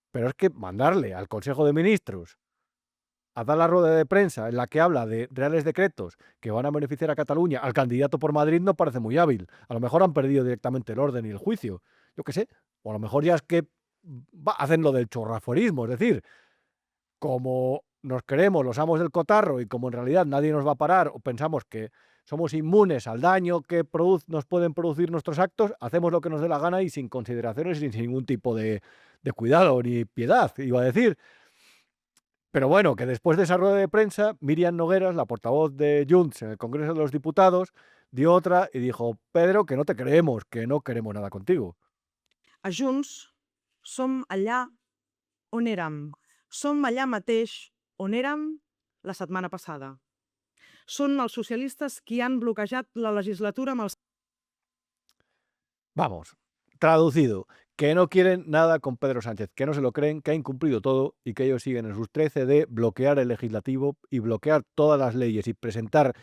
Pero es que mandarle al Consejo de Ministros a dar la rueda de prensa en la que habla de reales decretos que van a beneficiar a Cataluña al candidato por Madrid no parece muy hábil. A lo mejor han perdido directamente el orden y el juicio, yo qué sé. O a lo mejor ya es que hacen lo del chorrafuerismo, es decir, como nos creemos los amos del cotarro y como en realidad nadie nos va a parar o pensamos que somos inmunes al daño que nos pueden producir nuestros actos, hacemos lo que nos dé la gana y sin consideraciones y sin ningún tipo de cuidado ni piedad, iba a decir. Pero bueno, que después de esa rueda de prensa, Míriam Nogueras, la portavoz de Junts en el Congreso de los Diputados, dio otra y dijo: Pedro, que no te creemos, que no queremos nada contigo. A Junts som allà on érem. Som allà mateix on érem la setmana passada. Són els socialistes qui han bloquejat la legislatura amb els... Vamos, traducido, que no quieren nada con Pedro Sánchez, que no se lo creen, que ha incumplido todo y que ellos siguen en sus 13 de bloquear el legislativo y bloquear todas las leyes y presentar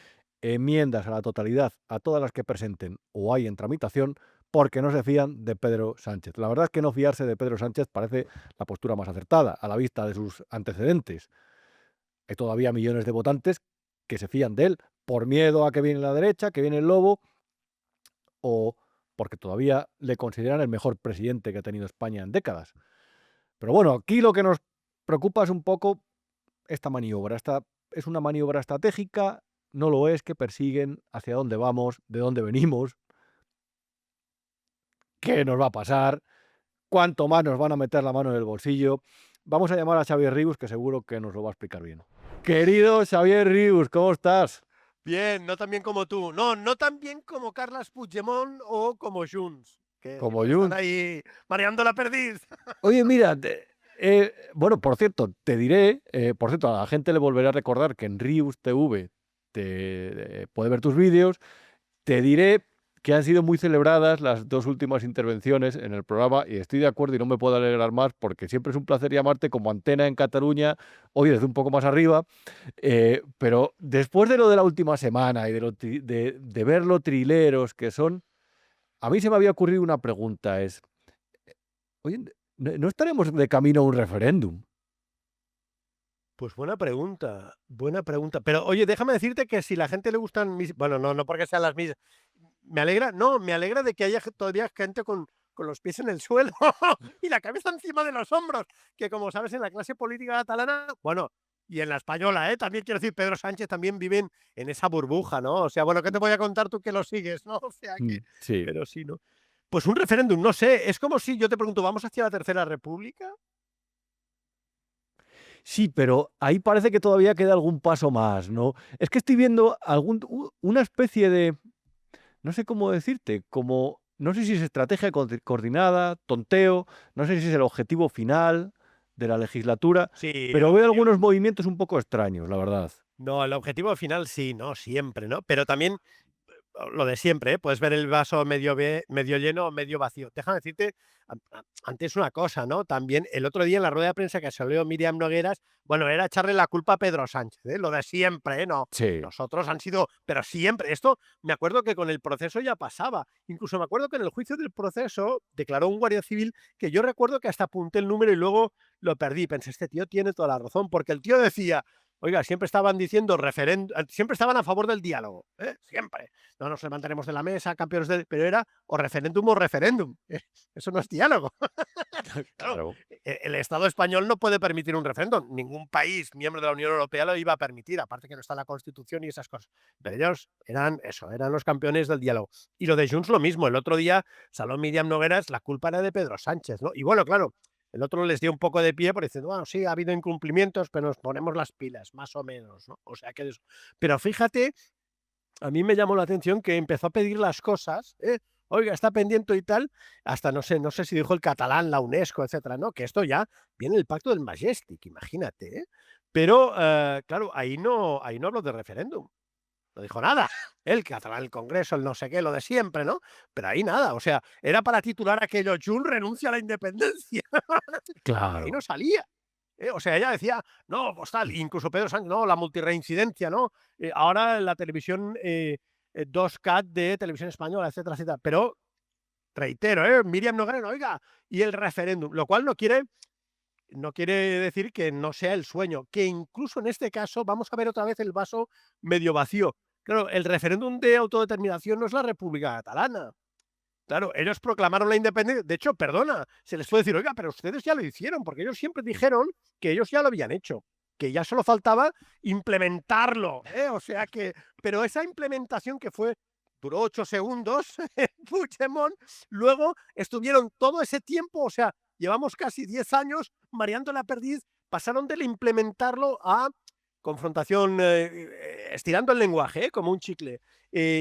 enmiendas a la totalidad a todas las que presenten o hay en tramitación porque no se fían de Pedro Sánchez. La verdad es que no fiarse de Pedro Sánchez parece la postura más acertada a la vista de sus antecedentes. Hay todavía millones de votantes que se fían de él por miedo a que viene la derecha, que viene el lobo o porque todavía le consideran el mejor presidente que ha tenido España en décadas. Pero bueno, aquí lo que nos preocupa es un poco esta maniobra. Esta es una maniobra estratégica, no lo es, que persiguen hacia dónde vamos, de dónde venimos, qué nos va a pasar, cuánto más nos van a meter la mano en el bolsillo. Vamos a llamar a Xavier Rius, que seguro que nos lo va a explicar bien. Querido Xavier Rius, ¿cómo estás? Bien, no tan bien como tú. No, no tan bien como Carles Puigdemont o como Junts, que Como siempre están Jun. ahí mareando la perdiz. Oye, mira, bueno, por cierto, te diré, por cierto, a la gente le volveré a recordar que en Rius TV puede ver tus vídeos. Te diré que han sido muy celebradas las 2 últimas intervenciones en el programa y estoy de acuerdo y no me puedo alegrar más porque siempre es un placer llamarte como antena en Cataluña, hoy desde un poco más arriba, pero después de lo de la última semana y de ver lo trileros que son, a mí se me había ocurrido una pregunta, oye, ¿no estaremos de camino a un referéndum? Pues buena pregunta, buena pregunta. Pero oye, déjame decirte que si la gente le gustan mis... Bueno, no porque sean las mismas. Me alegra, no, me alegra de que haya todavía gente con los pies en el suelo y la cabeza encima de los hombros, que como sabes en la clase política catalana, bueno, y en la española, también quiero decir, Pedro Sánchez también viven en esa burbuja, ¿no? O sea, bueno, ¿qué te voy a contar tú que lo sigues, ¿no? O sea que, Sí. pero sí, ¿no? Pues un referéndum, no sé, es como si yo te pregunto, ¿vamos hacia la Tercera República? Sí, pero ahí parece que todavía queda algún paso más, ¿no? Es que estoy viendo una especie de, no sé cómo decirte, como, no sé si es estrategia coordinada, tonteo, no sé si es el objetivo final de la legislatura, Sí, pero veo algunos movimientos un poco extraños, la verdad. no, el objetivo final sí, ¿no? Siempre, ¿no? Pero también lo de siempre, ¿eh? Puedes ver el vaso medio lleno o medio vacío. Déjame decirte antes una cosa, ¿no? También el otro día en la rueda de prensa que salió Miriam Nogueras, bueno, era echarle la culpa a Pedro Sánchez, ¿eh? Lo de siempre, ¿eh? No, Sí. nosotros han sido, pero siempre, esto me acuerdo que con el proceso ya pasaba, incluso me acuerdo que en el juicio del proceso declaró un guardia civil que yo recuerdo que hasta apunté el número y luego lo perdí, pensé, este tío tiene toda la razón, porque el tío decía, oiga, siempre estaban diciendo siempre estaban a favor del diálogo, siempre. No nos levantaremos de la mesa, campeones del... Pero era o referéndum. Eso no es diálogo. Claro, el Estado español no puede permitir un referéndum. Ningún país miembro de la Unión Europea lo iba a permitir, aparte que no está en la Constitución y esas cosas. Pero ellos eran eso, eran los campeones del diálogo. Y lo de Junts lo mismo. El otro día salió Miriam Nogueras, la culpa era de Pedro Sánchez, ¿no? Y bueno, claro, el otro les dio un poco de pie por diciendo, bueno, sí, ha habido incumplimientos, pero nos ponemos las pilas, más o menos, ¿no? O sea que eso. Pero fíjate, a mí me llamó la atención que empezó a pedir las cosas, oiga, está pendiente y tal, hasta no sé si dijo el catalán, la UNESCO, etcétera, ¿no? Que esto ya viene el pacto del Majestic, imagínate, ¿eh? Pero, claro, ahí no habló de referéndum. No dijo nada. El catalán, el Congreso, el no sé qué, lo de siempre, ¿no? Pero ahí nada. O sea, era para titular aquello, Junts renuncia a la independencia. Ahí Claro. no salía. O sea, ella decía, no, pues tal, incluso Pedro Sánchez, no, la multirreincidencia, ¿no? Ahora la televisión 2CAT de Televisión Española, etcétera, etcétera. Pero, reitero, Miriam Noguera, oiga, y el referéndum, lo cual no quiere decir que no sea el sueño, que incluso en este caso vamos a ver otra vez el vaso medio vacío. Claro, el referéndum de autodeterminación no es la República Catalana. Claro, ellos proclamaron la independencia. De hecho, perdona, se les puede decir, oiga, pero ustedes ya lo hicieron, porque ellos siempre dijeron que ellos ya lo habían hecho, que ya solo faltaba implementarlo. O sea que, pero esa implementación que duró 8 segundos, Puigdemont, luego estuvieron todo ese tiempo, o sea, llevamos casi 10 años mareando la perdiz, pasaron del implementarlo a confrontación, estirando el lenguaje, como un chicle,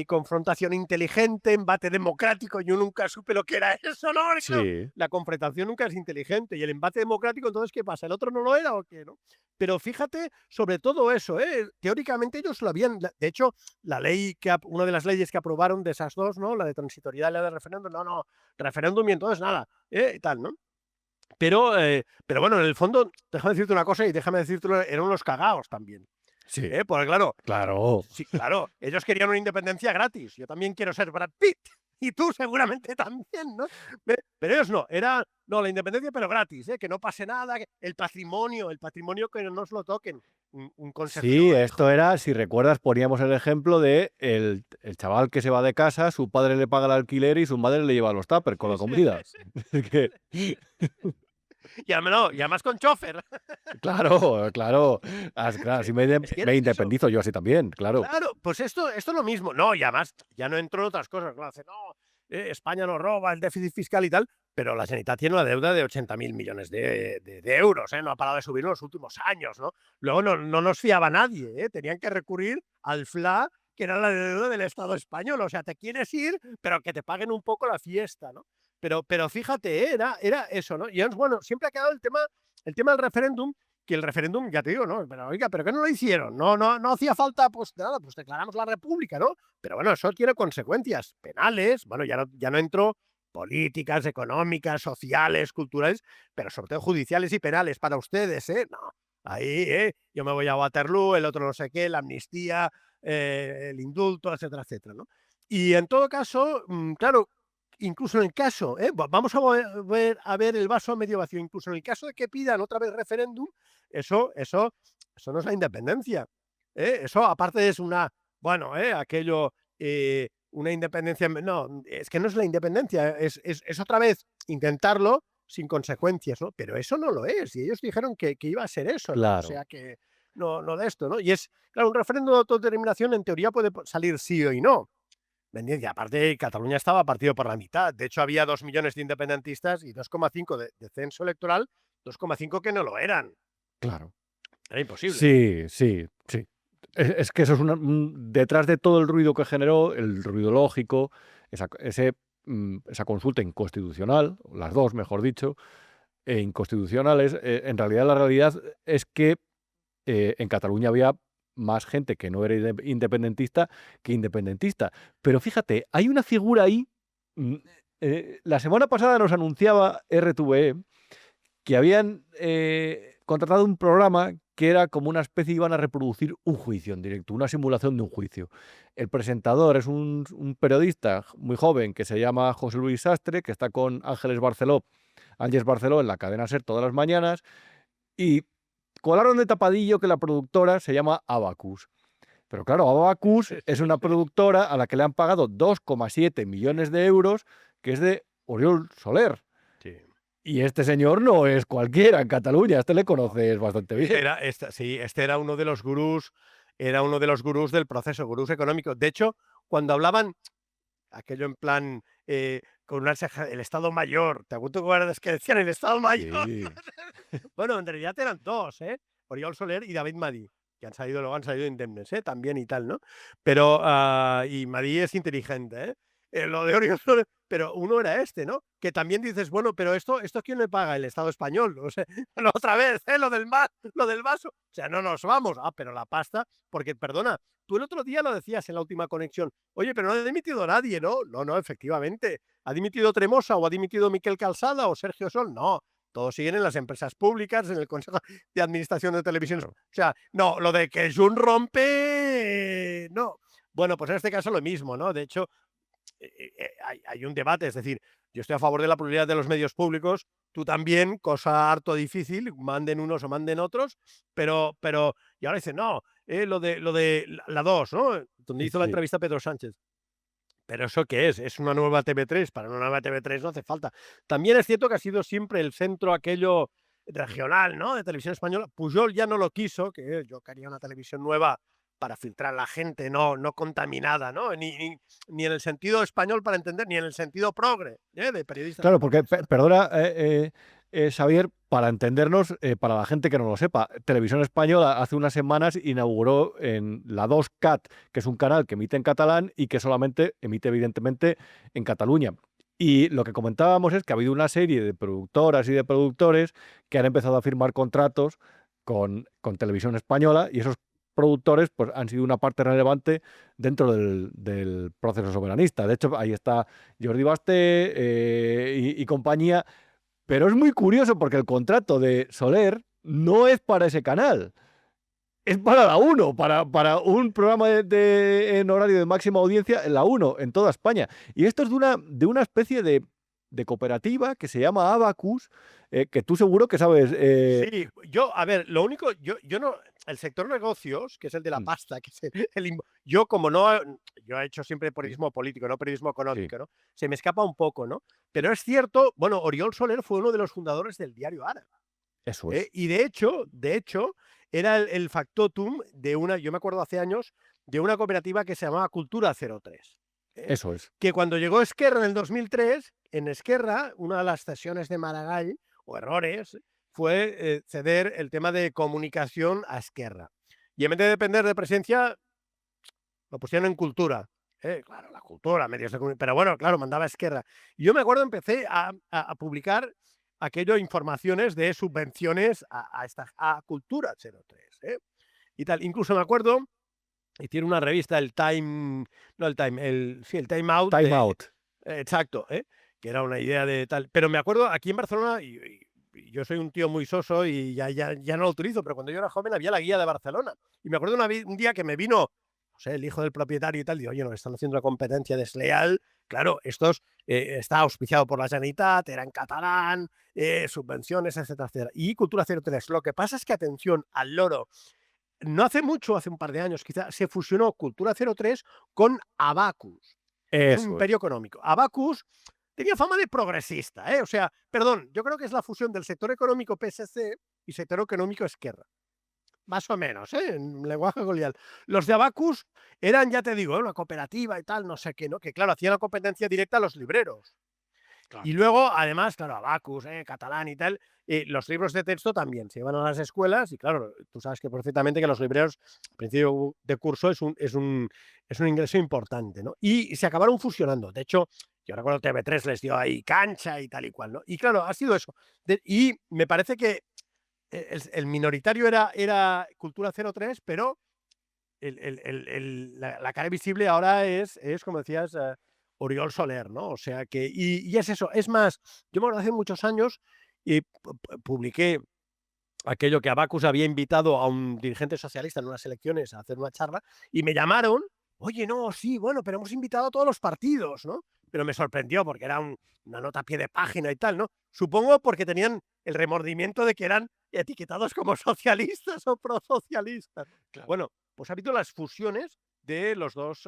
confrontación inteligente, embate democrático, yo nunca supe lo que era eso, ¿no? Sí. La confrontación nunca es inteligente, y el embate democrático, entonces, ¿qué pasa? ¿El otro no lo era o qué, no? Pero fíjate, sobre todo eso, teóricamente ellos lo habían, de hecho, la ley una de las leyes que aprobaron de esas dos, ¿no? La de transitoriedad y la de referéndum, no, referéndum y entonces nada, y tal, ¿no? Pero bueno, en el fondo, déjame decirte una cosa y déjame decirte, eran unos cagaos también. Sí. Porque claro, Claro. sí, claro, ellos querían una independencia gratis. Yo también quiero ser Brad Pitt. Y tú seguramente también, ¿no? Pero ellos no, era la independencia, pero gratis, que no pase nada, el patrimonio que no nos lo toquen. Un consejero. Sí, esto era, si recuerdas, poníamos el ejemplo de el chaval que se va de casa, su padre le paga el alquiler y su madre le lleva los tuppers con la comida. Es que, Y además con chofer. claro, claro. Así me Es que era eso. independizo yo así también, claro. Claro, pues esto es lo mismo. No, y además ya no entró en otras cosas. Claro, no, España nos roba el déficit fiscal y tal, pero la Generalitat tiene una deuda de 80.000 millones de euros, no ha parado de subir en los últimos años, ¿no? Luego no nos fiaba nadie, tenían que recurrir al FLA, que era la deuda del Estado español. O sea, te quieres ir, pero que te paguen un poco la fiesta, ¿no? Pero fíjate, era eso, ¿no? Y entonces, bueno, siempre ha quedado el tema del referéndum, que el referéndum, ya te digo, ¿no? Pero oiga, ¿pero qué no lo hicieron? No hacía falta, pues nada, pues declaramos la república, ¿no? Pero bueno, eso tiene consecuencias penales, bueno, ya no entro políticas, económicas, sociales, culturales, pero sobre todo judiciales y penales para ustedes, ¿eh? No, ahí, yo me voy a Waterloo, el otro no sé qué, la amnistía, el indulto, etcétera, etcétera, ¿no? Y en todo caso, claro, incluso en el caso, vamos a a ver el vaso medio vacío, incluso en el caso de que pidan otra vez referéndum, eso no es la independencia. Eso aparte es bueno, aquello, una independencia, no, es que no es la independencia, es otra vez intentarlo sin consecuencias, ¿no? Pero eso no lo es, y ellos dijeron que iba a ser eso, ¿no? O Claro. sea que no de esto, ¿no? Y es, claro, un referéndum de autodeterminación en teoría puede salir sí o y no. Y aparte, Cataluña estaba partido por la mitad. De hecho, había 2 millones de independentistas y 2,5 de censo electoral, 2,5 que no lo eran. Claro. Era imposible. Sí, sí, sí. Es que eso es detrás de todo el ruido que generó, el ruido lógico, esa consulta inconstitucional, las dos, mejor dicho, inconstitucionales, en realidad la realidad es que en Cataluña había más gente que no era independentista que independentista. Pero fíjate, hay una figura ahí. mm, la semana pasada nos anunciaba RTVE que habían contratado un programa que era como una especie, iban a reproducir un juicio en directo, una simulación de un juicio. El presentador es un periodista muy joven que se llama José Luis Sastre, que está con Ángeles Barceló en la cadena SER todas las mañanas, y colaron de tapadillo que la productora se llama Abacus. Pero claro, Abacus es una productora a la que le han pagado 2,7 millones de euros, que es de Oriol Soler. Sí. Y este señor no es cualquiera en Cataluña, este le conoces bastante bien. Este era uno de los gurús, del proceso, gurús económicos. De hecho, cuando hablaban aquello en plan con el Estado Mayor, ¿te acuerdas que decían el Estado Mayor? Sí. Bueno, en realidad eran dos, Oriol Soler y David Madí, que luego han salido indemnes, también y tal, ¿no? Pero, y Madí es inteligente, lo de Oriol Soler, pero uno era este, ¿no? Que también dices, bueno, pero esto ¿quién le paga? El Estado español, o sea, otra vez, lo del vaso, o sea, no nos vamos, pero la pasta, porque, perdona, tú el otro día lo decías en la última conexión, oye, pero no ha dimitido nadie, ¿no? No, efectivamente, ¿ha dimitido Tremosa o ha dimitido Miquel Calçada o Sergio Sol? No, todos siguen en las empresas públicas, en el Consejo de Administración de Televisión. O sea, no, lo de que Jun rompe, no. Bueno, pues en este caso lo mismo, ¿no? De hecho, hay un debate, es decir, yo estoy a favor de la pluralidad de los medios públicos, tú también, cosa harto difícil, manden unos o manden otros, pero y ahora dicen, no, lo de la 2, ¿no? Donde hizo la Sí. entrevista a Pedro Sánchez. ¿Pero eso qué es? ¿Es una nueva TV3? Para una nueva TV3 no hace falta. También es cierto que ha sido siempre el centro aquello regional, ¿no? De televisión española. Pujol ya no lo quiso, que yo quería una televisión nueva para filtrar a la gente, no contaminada, ¿no? Ni en el sentido español para entender, ni en el sentido progre, de periodistas. Claro, porque, perdona, Xavier, para entendernos, para la gente que no lo sepa, Televisión Española hace unas semanas inauguró en la 2CAT, que es un canal que emite en catalán y que solamente emite, evidentemente, en Cataluña. Y lo que comentábamos es que ha habido una serie de productoras y de productores que han empezado a firmar contratos con Televisión Española, y esos productores pues, han sido una parte relevante dentro del proceso soberanista. De hecho, ahí está Jordi Basté y compañía. Pero es muy curioso porque el contrato de Soler no es para ese canal. Es para la 1, para un programa en horario de máxima audiencia en la 1, en toda España. Y esto es de una especie de cooperativa que se llama Abacus, que tú seguro que sabes. Sí, a ver, lo único, yo no, el sector negocios, que es el de la pasta, que es yo como yo he hecho siempre periodismo político, no periodismo económico, Sí. ¿no? Se me escapa un poco, ¿no? Pero es cierto, bueno, Oriol Soler fue uno de los fundadores del diario Ara. Eso es. Y de hecho, era el factotum yo me acuerdo hace años, de una cooperativa que se llamaba Cultura 03. Eso es. Que cuando llegó Esquerra en el 2003, en Esquerra, una de las cesiones de Maragall, o errores, fue ceder el tema de comunicación a Esquerra. Y en vez de depender de Presencia, lo pusieron en cultura. Claro, la cultura, medios de comunicación, pero bueno, claro, mandaba Esquerra. Y yo me acuerdo, empecé a publicar informaciones de subvenciones a Cultura 03, y tal. Incluso me acuerdo, y tiene una revista, el Time, no el Time, sí, el Time Out. Time Out. Exacto, que era una idea de tal. Pero me acuerdo aquí en Barcelona, y yo soy un tío muy soso y ya no lo utilizo, pero cuando yo era joven había la guía de Barcelona. Y me acuerdo un día que me vino, no sé, el hijo del propietario y tal, digo, oye, nos están haciendo una competencia desleal. Claro, estos está auspiciado por la Generalitat, era en catalán, subvenciones, etcétera, etcétera. Y Cultura 03. Lo que pasa es que, atención al loro, no hace mucho, hace un par de años quizá, se fusionó Cultura 03 con Abacus, un imperio económico. Abacus tenía fama de progresista, o sea, perdón, yo creo que es la fusión del sector económico PSC y sector económico Esquerra. Más o menos, en lenguaje coloquial. Los de Abacus eran, ya te digo, una cooperativa y tal, no sé qué, ¿no? Que claro, hacían la competencia directa a los libreros. Y luego, además, claro, Abacus, catalán y tal, los libros de texto también se llevan a las escuelas y claro, tú sabes que perfectamente que los libreros, a principio de curso, es un ingreso importante, ¿no? Y se acabaron fusionando. De hecho, yo recuerdo TV3 les dio ahí cancha y tal y cual, ¿no? Y claro, ha sido eso. Y me parece que el minoritario era Cultura 03, pero la cara visible ahora es como decías, Oriol Soler, ¿no? O sea que, y es eso. Es más, yo me acuerdo hace muchos años y publiqué aquello que Abacus había invitado a un dirigente socialista en unas elecciones a hacer una charla y me llamaron, oye, no, sí, bueno, pero hemos invitado a todos los partidos, ¿no? Pero me sorprendió porque era una nota a pie de página y tal, ¿no? Supongo porque tenían el remordimiento de que eran etiquetados como socialistas o prosocialistas. Claro. Bueno, pues ha habido las fusiones de los dos,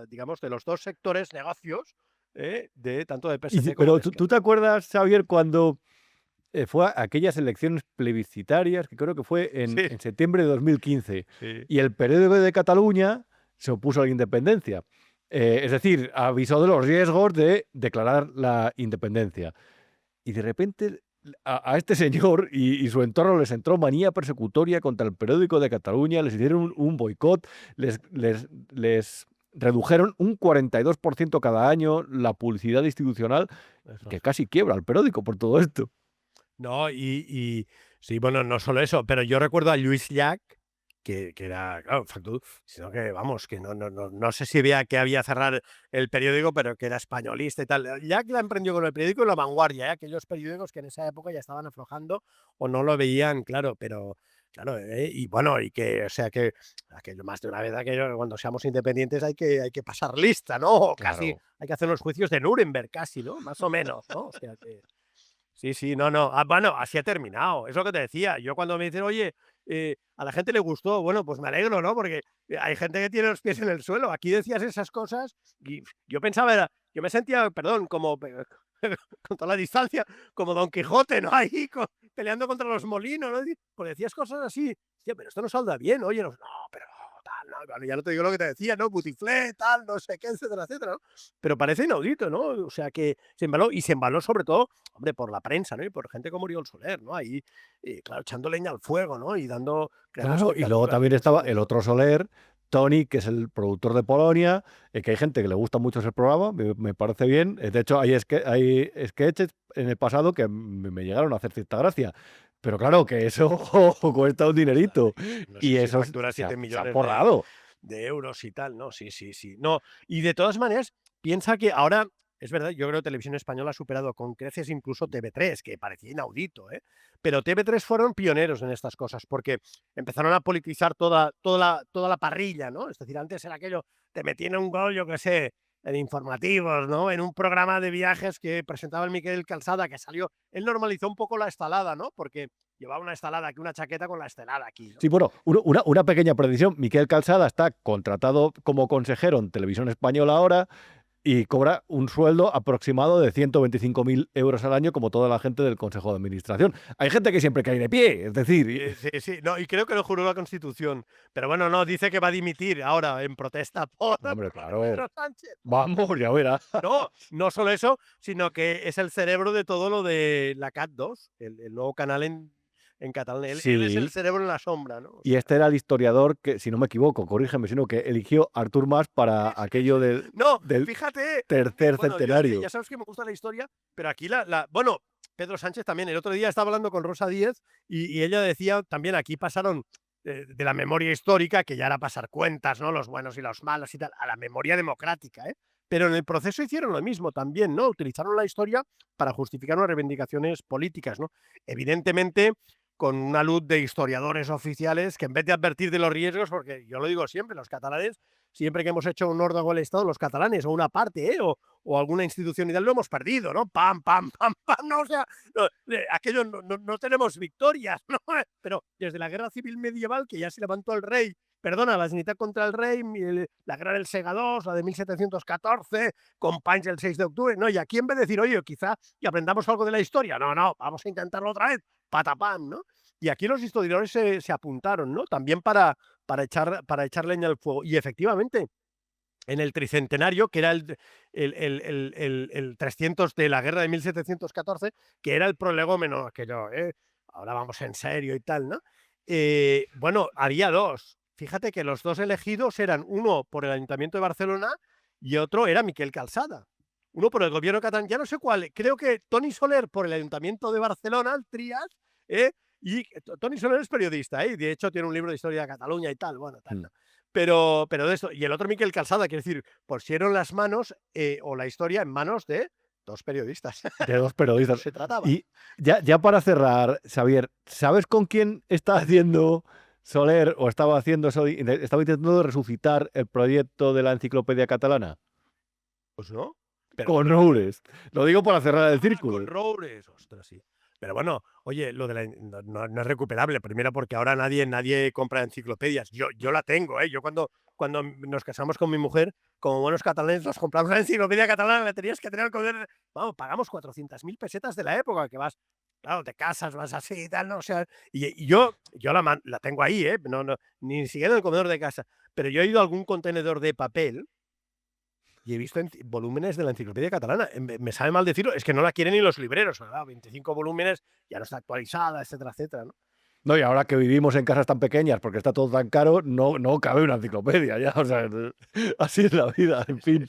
digamos, de los dos sectores negocios, de tanto de PSC como Pero de ¿tú te acuerdas, Xavier, cuando fue aquellas elecciones plebiscitarias, que creo que fue en septiembre de 2015, y el periódico de Cataluña se opuso a la independencia? Es decir, avisó de los riesgos de declarar la independencia. Y de repente a este señor y su entorno les entró manía persecutoria contra el periódico de Cataluña, les hicieron un boicot, les redujeron un 42% cada año la publicidad institucional, que casi quiebra el periódico por todo esto. No, y sí, bueno, no solo eso, pero yo recuerdo a Lluís Llach, que era, claro, sino que, vamos, que no sé si veía que había cerrar el periódico, pero que era españolista y tal. Llach la emprendió con el periódico y La Vanguardia, aquellos periódicos que en esa época ya estaban aflojando o no lo veían, claro, pero... Claro, y bueno, y que, o sea, que aquello más de una vez, aquello, cuando seamos independientes hay que pasar lista, ¿no? O casi hay que hacer los juicios de Nuremberg, casi, ¿no? Más o menos, ¿no? O sea que... Sí, no. Bueno, así ha terminado. Es lo que te decía. Yo cuando me dicen, oye, a la gente le gustó, bueno, pues me alegro, ¿no? Porque hay gente que tiene los pies en el suelo. Aquí decías esas cosas y yo pensaba, yo me sentía, perdón, como con toda la distancia, como Don Quijote, ¿no? Ahí peleando contra los molinos, ¿no? Pues decías cosas así. Hostia, pero esto no saldrá bien, oye, no, pero... Tal, no, bueno, ya no te digo lo que te decía, ¿no? Butiflé, tal, no sé qué, etcétera, etcétera, ¿no? Pero parece inaudito, ¿no? O sea que se embaló sobre todo, hombre, por la prensa, ¿no? Y por gente como Oriol Soler, ¿no? Ahí, claro, echando leña al fuego, ¿no? Y dando... Claro, y luego también estaba el otro Soler, Tony, que es el productor de Polonia, que hay gente que le gusta mucho ese programa, me parece bien. De hecho, hay sketches en el pasado que me llegaron a hacer cierta gracia. Pero claro, que eso cuesta un dinerito. No y sé eso si factura 7 se ha millones porrado. de euros y tal, ¿no? Sí. No, y de todas maneras, piensa que ahora, es verdad, yo creo que Televisión Española ha superado con creces incluso TV3, que parecía inaudito, ¿eh? Pero TV3 fueron pioneros en estas cosas, porque empezaron a politizar toda la parrilla, ¿no? Es decir, antes era aquello, te metían un gol, yo qué sé, en informativos, ¿no? En un programa de viajes que presentaba el Miquel Calçada, que salió, él normalizó un poco la estalada, ¿no? Porque llevaba una estalada aquí, una chaqueta con la estelada aquí, ¿no? Sí, bueno, una pequeña predicción. Miquel Calçada está contratado como consejero en Televisión Española ahora y cobra un sueldo aproximado de 125.000 euros al año, como toda la gente del Consejo de Administración. Hay gente que siempre cae de pie, es decir... Sí, no, y creo que lo juró la Constitución. Pero bueno, no, dice que va a dimitir ahora en protesta por Hombre, claro. Pedro Sánchez. Vamos, ya verás. No solo eso, sino que es el cerebro de todo lo de la CAT 2, el nuevo canal en catalán. Él es el Sí, cerebro en la sombra, ¿no? O y sea, este era el historiador que, si no me equivoco, corrígeme, sino que eligió Artur Mas para aquello no, del fíjate. tercer Bueno, yo es que centenario. ya sabes que me gusta la historia, pero aquí bueno, Pedro Sánchez también. El otro día estaba hablando con Rosa Díez y ella decía también, aquí pasaron de la memoria histórica, que ya era pasar cuentas, ¿no? Los buenos y los malos y tal, a la memoria democrática, ¿eh? Pero en el proceso hicieron lo mismo también, ¿no? Utilizaron la historia para justificar unas reivindicaciones políticas, ¿no? Evidentemente, con una luz de historiadores oficiales que en vez de advertir de los riesgos, porque yo lo digo siempre, los catalanes, siempre que hemos hecho un órdago al Estado, los catalanes, o una parte, o alguna institución y tal, lo hemos perdido, ¿no? Pam, pam, pam, pam, no, o sea, aquello no tenemos victorias, ¿no? Pero desde la guerra civil medieval, que ya se levantó el rey, perdona, la Generalitat contra el rey, la guerra del Segadors, la de 1714, Companys el 6 de octubre, ¿no? Y aquí en vez de decir, oye, quizá y aprendamos algo de la historia, no, vamos a intentarlo otra vez, patapam, ¿no? Y aquí los historiadores se apuntaron, ¿no? También para echar leña al fuego. Y efectivamente, en el tricentenario, que era el 300 de la guerra de 1714, que era el prolegómeno, aquello, ahora vamos en serio y tal, ¿no? Bueno, había dos. Fíjate que los dos elegidos eran uno por el Ayuntamiento de Barcelona y otro era Miquel Calçada. Uno por el gobierno catalán, ya no sé cuál, creo que Toni Soler por el Ayuntamiento de Barcelona, el Trias, y Toni Soler es periodista, de hecho tiene un libro de historia de Cataluña y tal, bueno, tal, ¿no? Pero de esto, y el otro Miquel Calçada, quiere decir, pusieron las manos o la historia en manos de dos periodistas. De dos periodistas. Se trataba. Y ya para cerrar, Xavier, ¿sabes con quién está haciendo Soler o estaba haciendo eso? Estaba intentando resucitar el proyecto de la enciclopedia catalana. Pues no. Con Roures. Lo digo para cerrar el círculo. Con Roures, ostras, sí. Pero bueno, oye, lo de no es recuperable. Primero porque ahora nadie compra enciclopedias. Yo la tengo, ¿eh? Yo cuando nos casamos con mi mujer, como buenos catalanes, nos compramos la enciclopedia catalana, la tenías que tener que... Vamos, pagamos 400.000 pesetas de la época, que vas, claro, te casas, vas así y tal, ¿no? O sea, y yo la tengo ahí, ¿eh? Ni siquiera en el comedor de casa. Pero yo he ido a algún contenedor de papel y he visto volúmenes de la enciclopedia catalana. Me sabe mal decirlo, es que no la quieren ni los libreros, ¿verdad? 25 volúmenes, ya no está actualizada, etcétera, etcétera, ¿no? No, y ahora que vivimos en casas tan pequeñas porque está todo tan caro, no cabe una enciclopedia ya. O sea, así es la vida, en fin.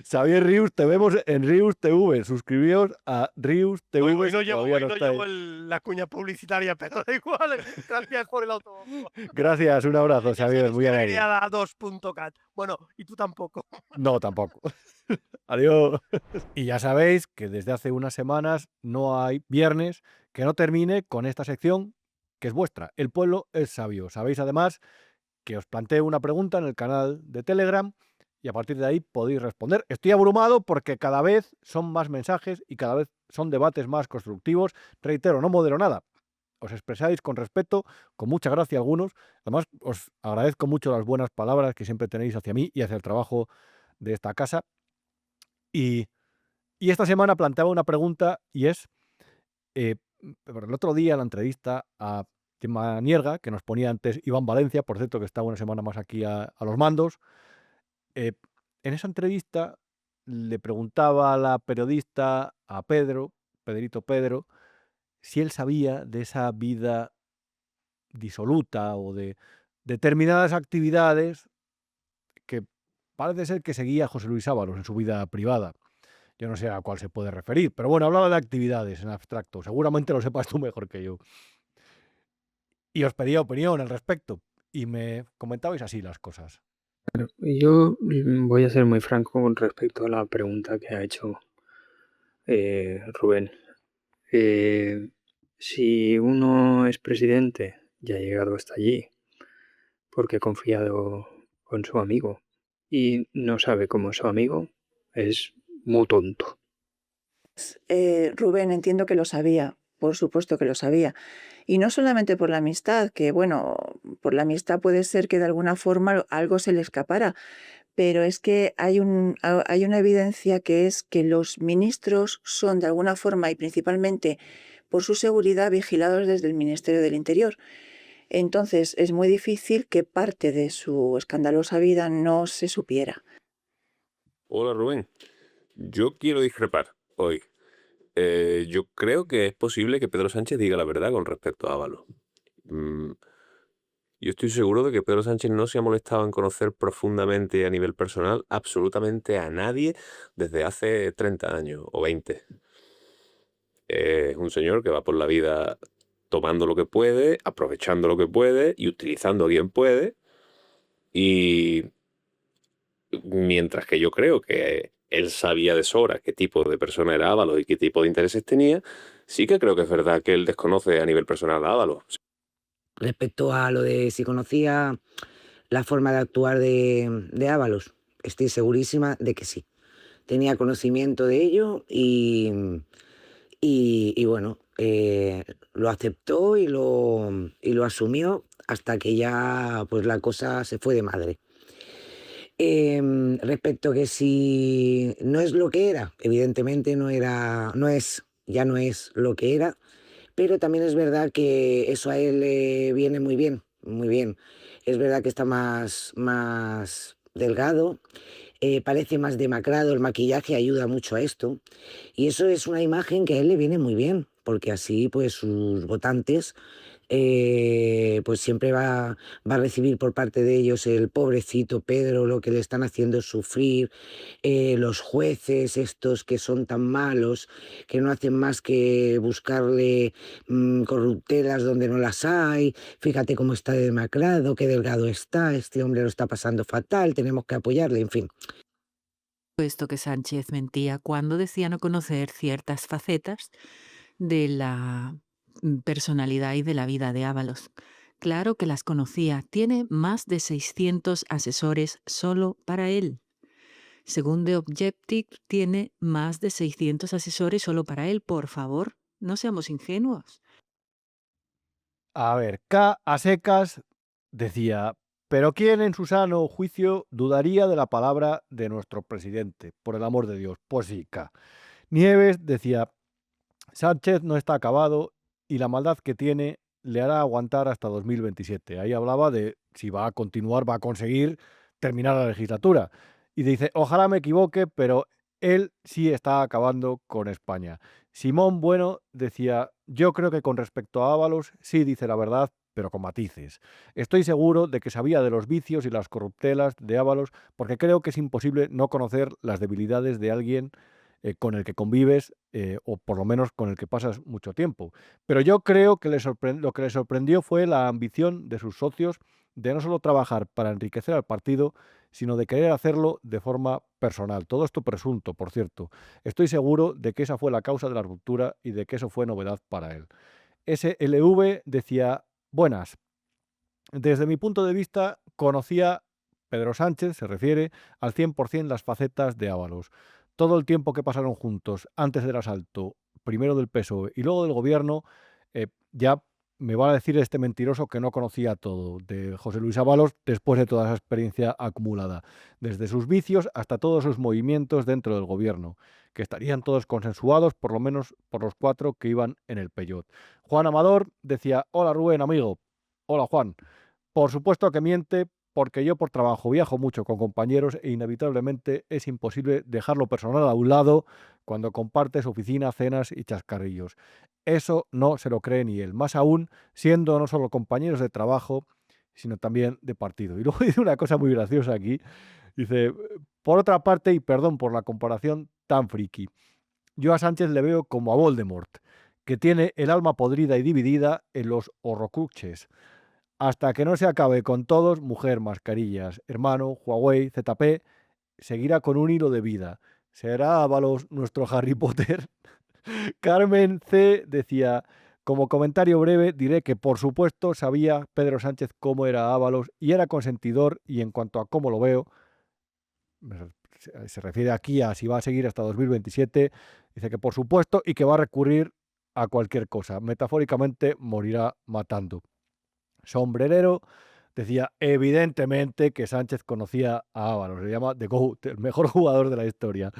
Xavier Rius, te vemos en Rius TV. Suscribíos a Rius TV. Hoy no llevo está la cuña publicitaria, pero da igual. Gracias por el autobombo. Gracias, un abrazo, Xavier, muy amable. A 2.cat. Bueno, y tú tampoco. No, tampoco. Adiós. Y ya sabéis que desde hace unas semanas no hay viernes que no termine con esta sección que es vuestra. El pueblo es sabio. Sabéis además que os planteo una pregunta en el canal de Telegram y a partir de ahí podéis responder. Estoy abrumado porque cada vez son más mensajes y cada vez son debates más constructivos. Reitero, no modero nada. Os expresáis con respeto, con mucha gracia algunos. Además, os agradezco mucho las buenas palabras que siempre tenéis hacia mí y hacia el trabajo de esta casa. Y esta semana planteaba una pregunta y es, el otro día en la entrevista a Gemma Nierga, que nos ponía antes Iván Valencia, por cierto que está una semana más aquí a los mandos, en esa entrevista le preguntaba a la periodista, a Pedrito Pedro, si él sabía de esa vida disoluta o de determinadas actividades que parece ser que seguía José Luis Ábalos en su vida privada. Yo no sé a cuál se puede referir, pero bueno, hablaba de actividades en abstracto. Seguramente lo sepas tú mejor que yo. Y os pedía opinión al respecto. Y me comentabais así las cosas. Yo voy a ser muy franco con respecto a la pregunta que ha hecho Rubén. Si uno es presidente y ha llegado hasta allí porque ha confiado con su amigo y no sabe cómo es su amigo, es muy tonto. Rubén, entiendo que lo sabía, por supuesto que lo sabía. Y no solamente por la amistad, que bueno, por la amistad puede ser que de alguna forma algo se le escapara, pero es que hay una evidencia que es que los ministros son de alguna forma y principalmente por su seguridad vigilados desde el Ministerio del Interior. Entonces es muy difícil que parte de su escandalosa vida no se supiera. Hola Rubén, yo quiero discrepar hoy. Yo creo que es posible que Pedro Sánchez diga la verdad con respecto a Ábalos. Yo estoy seguro de que Pedro Sánchez no se ha molestado en conocer profundamente a nivel personal absolutamente a nadie desde hace 30 años o 20. Es un señor que va por la vida tomando lo que puede, aprovechando lo que puede y utilizando a quien puede. Y mientras que yo creo que él sabía de sobra qué tipo de persona era Ábalos y qué tipo de intereses tenía, sí que creo que es verdad que él desconoce a nivel personal a Ábalos. Respecto a lo de si conocía la forma de actuar de Ábalos, estoy segurísima de que sí. Tenía conocimiento de ello y bueno, lo aceptó y lo asumió hasta que ya pues la cosa se fue de madre. Respecto que si no es lo que era, evidentemente ya no es lo que era, pero también es verdad que eso a él le viene muy bien, muy bien. Es verdad que está más delgado, parece más demacrado, el maquillaje ayuda mucho a esto, y eso es una imagen que a él le viene muy bien, porque así pues sus votantes pues siempre va a recibir por parte de ellos el pobrecito Pedro, lo que le están haciendo sufrir, los jueces estos que son tan malos, que no hacen más que buscarle corruptelas donde no las hay, fíjate cómo está demacrado, qué delgado está, este hombre lo está pasando fatal, tenemos que apoyarle, en fin. Puesto que Sánchez mentía cuando decía no conocer ciertas facetas de la personalidad y de la vida de Ábalos. Claro que las conocía. Tiene más de 600 asesores solo para él. Según The Objective, tiene más de 600 asesores solo para él. Por favor, no seamos ingenuos. A ver, K a secas decía, pero ¿quién en su sano juicio dudaría de la palabra de nuestro presidente? Por el amor de Dios, pues sí, K. Nieves decía, Sánchez no está acabado y la maldad que tiene le hará aguantar hasta 2027. Ahí hablaba de si va a continuar, va a conseguir terminar la legislatura. Y dice, ojalá me equivoque, pero él sí está acabando con España. Simón Bueno decía, yo creo que con respecto a Ábalos sí dice la verdad, pero con matices. Estoy seguro de que sabía de los vicios y las corruptelas de Ábalos, porque creo que es imposible no conocer las debilidades de alguien con el que convives o por lo menos con el que pasas mucho tiempo. Pero yo creo que lo que le sorprendió fue la ambición de sus socios de no solo trabajar para enriquecer al partido, sino de querer hacerlo de forma personal. Todo esto presunto, por cierto. Estoy seguro de que esa fue la causa de la ruptura y de que eso fue novedad para él. SLV decía, buenas, desde mi punto de vista conocía Pedro Sánchez, se refiere, al 100% las facetas de Ábalos. Todo el tiempo que pasaron juntos antes del asalto, primero del PSOE y luego del gobierno, ya me va a decir este mentiroso que no conocía todo de José Luis Ábalos después de toda esa experiencia acumulada, desde sus vicios hasta todos sus movimientos dentro del gobierno, que estarían todos consensuados, por lo menos por los 4 que iban en el Peyot. Juan Amador decía, hola Rubén, amigo. Hola Juan. Por supuesto que miente, porque yo por trabajo viajo mucho con compañeros e inevitablemente es imposible dejar lo personal a un lado cuando compartes oficina, cenas y chascarrillos. Eso no se lo cree ni él, más aún siendo no solo compañeros de trabajo, sino también de partido. Y luego dice una cosa muy graciosa aquí. Dice, por otra parte, y perdón por la comparación tan friki, yo a Sánchez le veo como a Voldemort, que tiene el alma podrida y dividida en los horrocruxes. Hasta que no se acabe con todos, mujer, mascarillas, hermano, Huawei, ZP, seguirá con un hilo de vida. ¿Será Ábalos nuestro Harry Potter? Carmen C. decía, como comentario breve diré que por supuesto sabía Pedro Sánchez cómo era Ábalos y era consentidor y en cuanto a cómo lo veo, se refiere aquí a si va a seguir hasta 2027, dice que por supuesto y que va a recurrir a cualquier cosa. Metafóricamente morirá matando. Sombrerero decía evidentemente que Sánchez conocía a Ábalos, se llama The GOAT, el mejor jugador de la historia.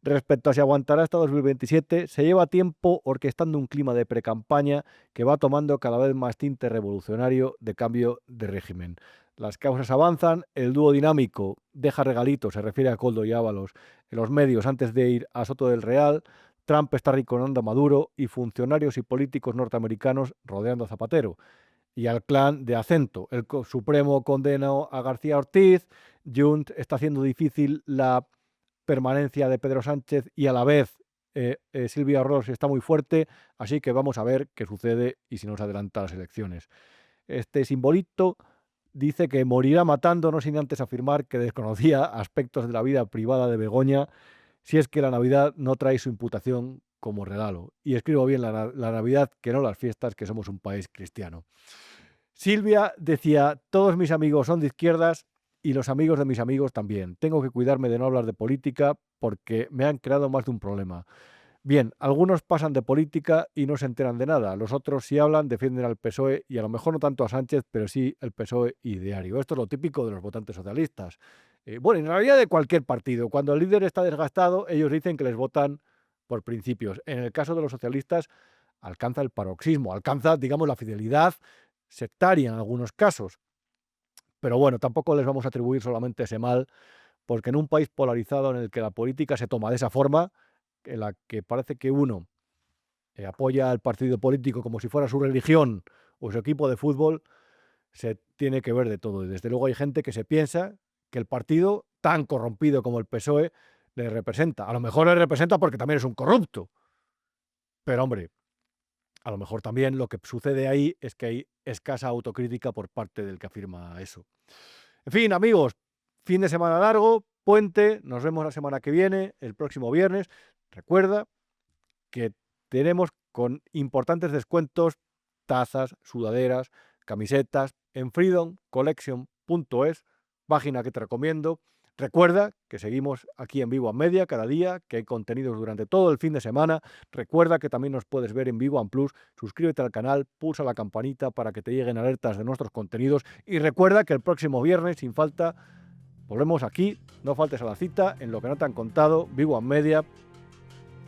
Respecto a si aguantará hasta 2027, se lleva tiempo orquestando un clima de precampaña que va tomando cada vez más tinte revolucionario de cambio de régimen. Las causas avanzan, el dúo dinámico deja regalitos, se refiere a Koldo y Ábalos, en los medios antes de ir a Soto del Real, Trump está rinconando a Maduro y funcionarios y políticos norteamericanos rodeando a Zapatero. Y al clan de Acento. El Supremo condenó a García Ortiz, Junts está haciendo difícil la permanencia de Pedro Sánchez y a la vez Silvia Ros está muy fuerte, así que vamos a ver qué sucede y si nos adelanta las elecciones. Este simbolito dice que morirá matando, no sin antes afirmar que desconocía aspectos de la vida privada de Begoña, si es que la Navidad no trae su imputación como regalo. Y escribo bien la Navidad, que no las fiestas, que somos un país cristiano. Silvia decía, todos mis amigos son de izquierdas y los amigos de mis amigos también. Tengo que cuidarme de no hablar de política porque me han creado más de un problema. Bien, algunos pasan de política y no se enteran de nada. Los otros sí hablan, defienden al PSOE y a lo mejor no tanto a Sánchez, pero sí el PSOE y Diario. Esto es lo típico de los votantes socialistas. Bueno, en realidad de cualquier partido. Cuando el líder está desgastado, ellos dicen que les votan por principios. En el caso de los socialistas, alcanza el paroxismo, alcanza, digamos, la fidelidad sectaria en algunos casos. Pero bueno, tampoco les vamos a atribuir solamente ese mal, porque en un país polarizado en el que la política se toma de esa forma, en la que parece que uno apoya al partido político como si fuera su religión o su equipo de fútbol, se tiene que ver de todo. Y desde luego hay gente que se piensa que el partido, tan corrompido como el PSOE, le representa. A lo mejor le representa porque también es un corrupto. Pero hombre, a lo mejor también lo que sucede ahí es que hay escasa autocrítica por parte del que afirma eso. En fin, amigos, fin de semana largo, puente, nos vemos la semana que viene, el próximo viernes. Recuerda que tenemos con importantes descuentos tazas, sudaderas, camisetas en freedomcollection.es, página que te recomiendo. Recuerda que seguimos aquí en Vivo Media cada día, que hay contenidos durante todo el fin de semana. Recuerda que también nos puedes ver en Vivo Plus. Suscríbete al canal, pulsa la campanita para que te lleguen alertas de nuestros contenidos. Y recuerda que el próximo viernes, sin falta, volvemos aquí. No faltes a la cita en Lo que no te han contado, Vivo Media.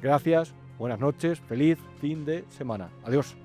Gracias, buenas noches, feliz fin de semana. Adiós.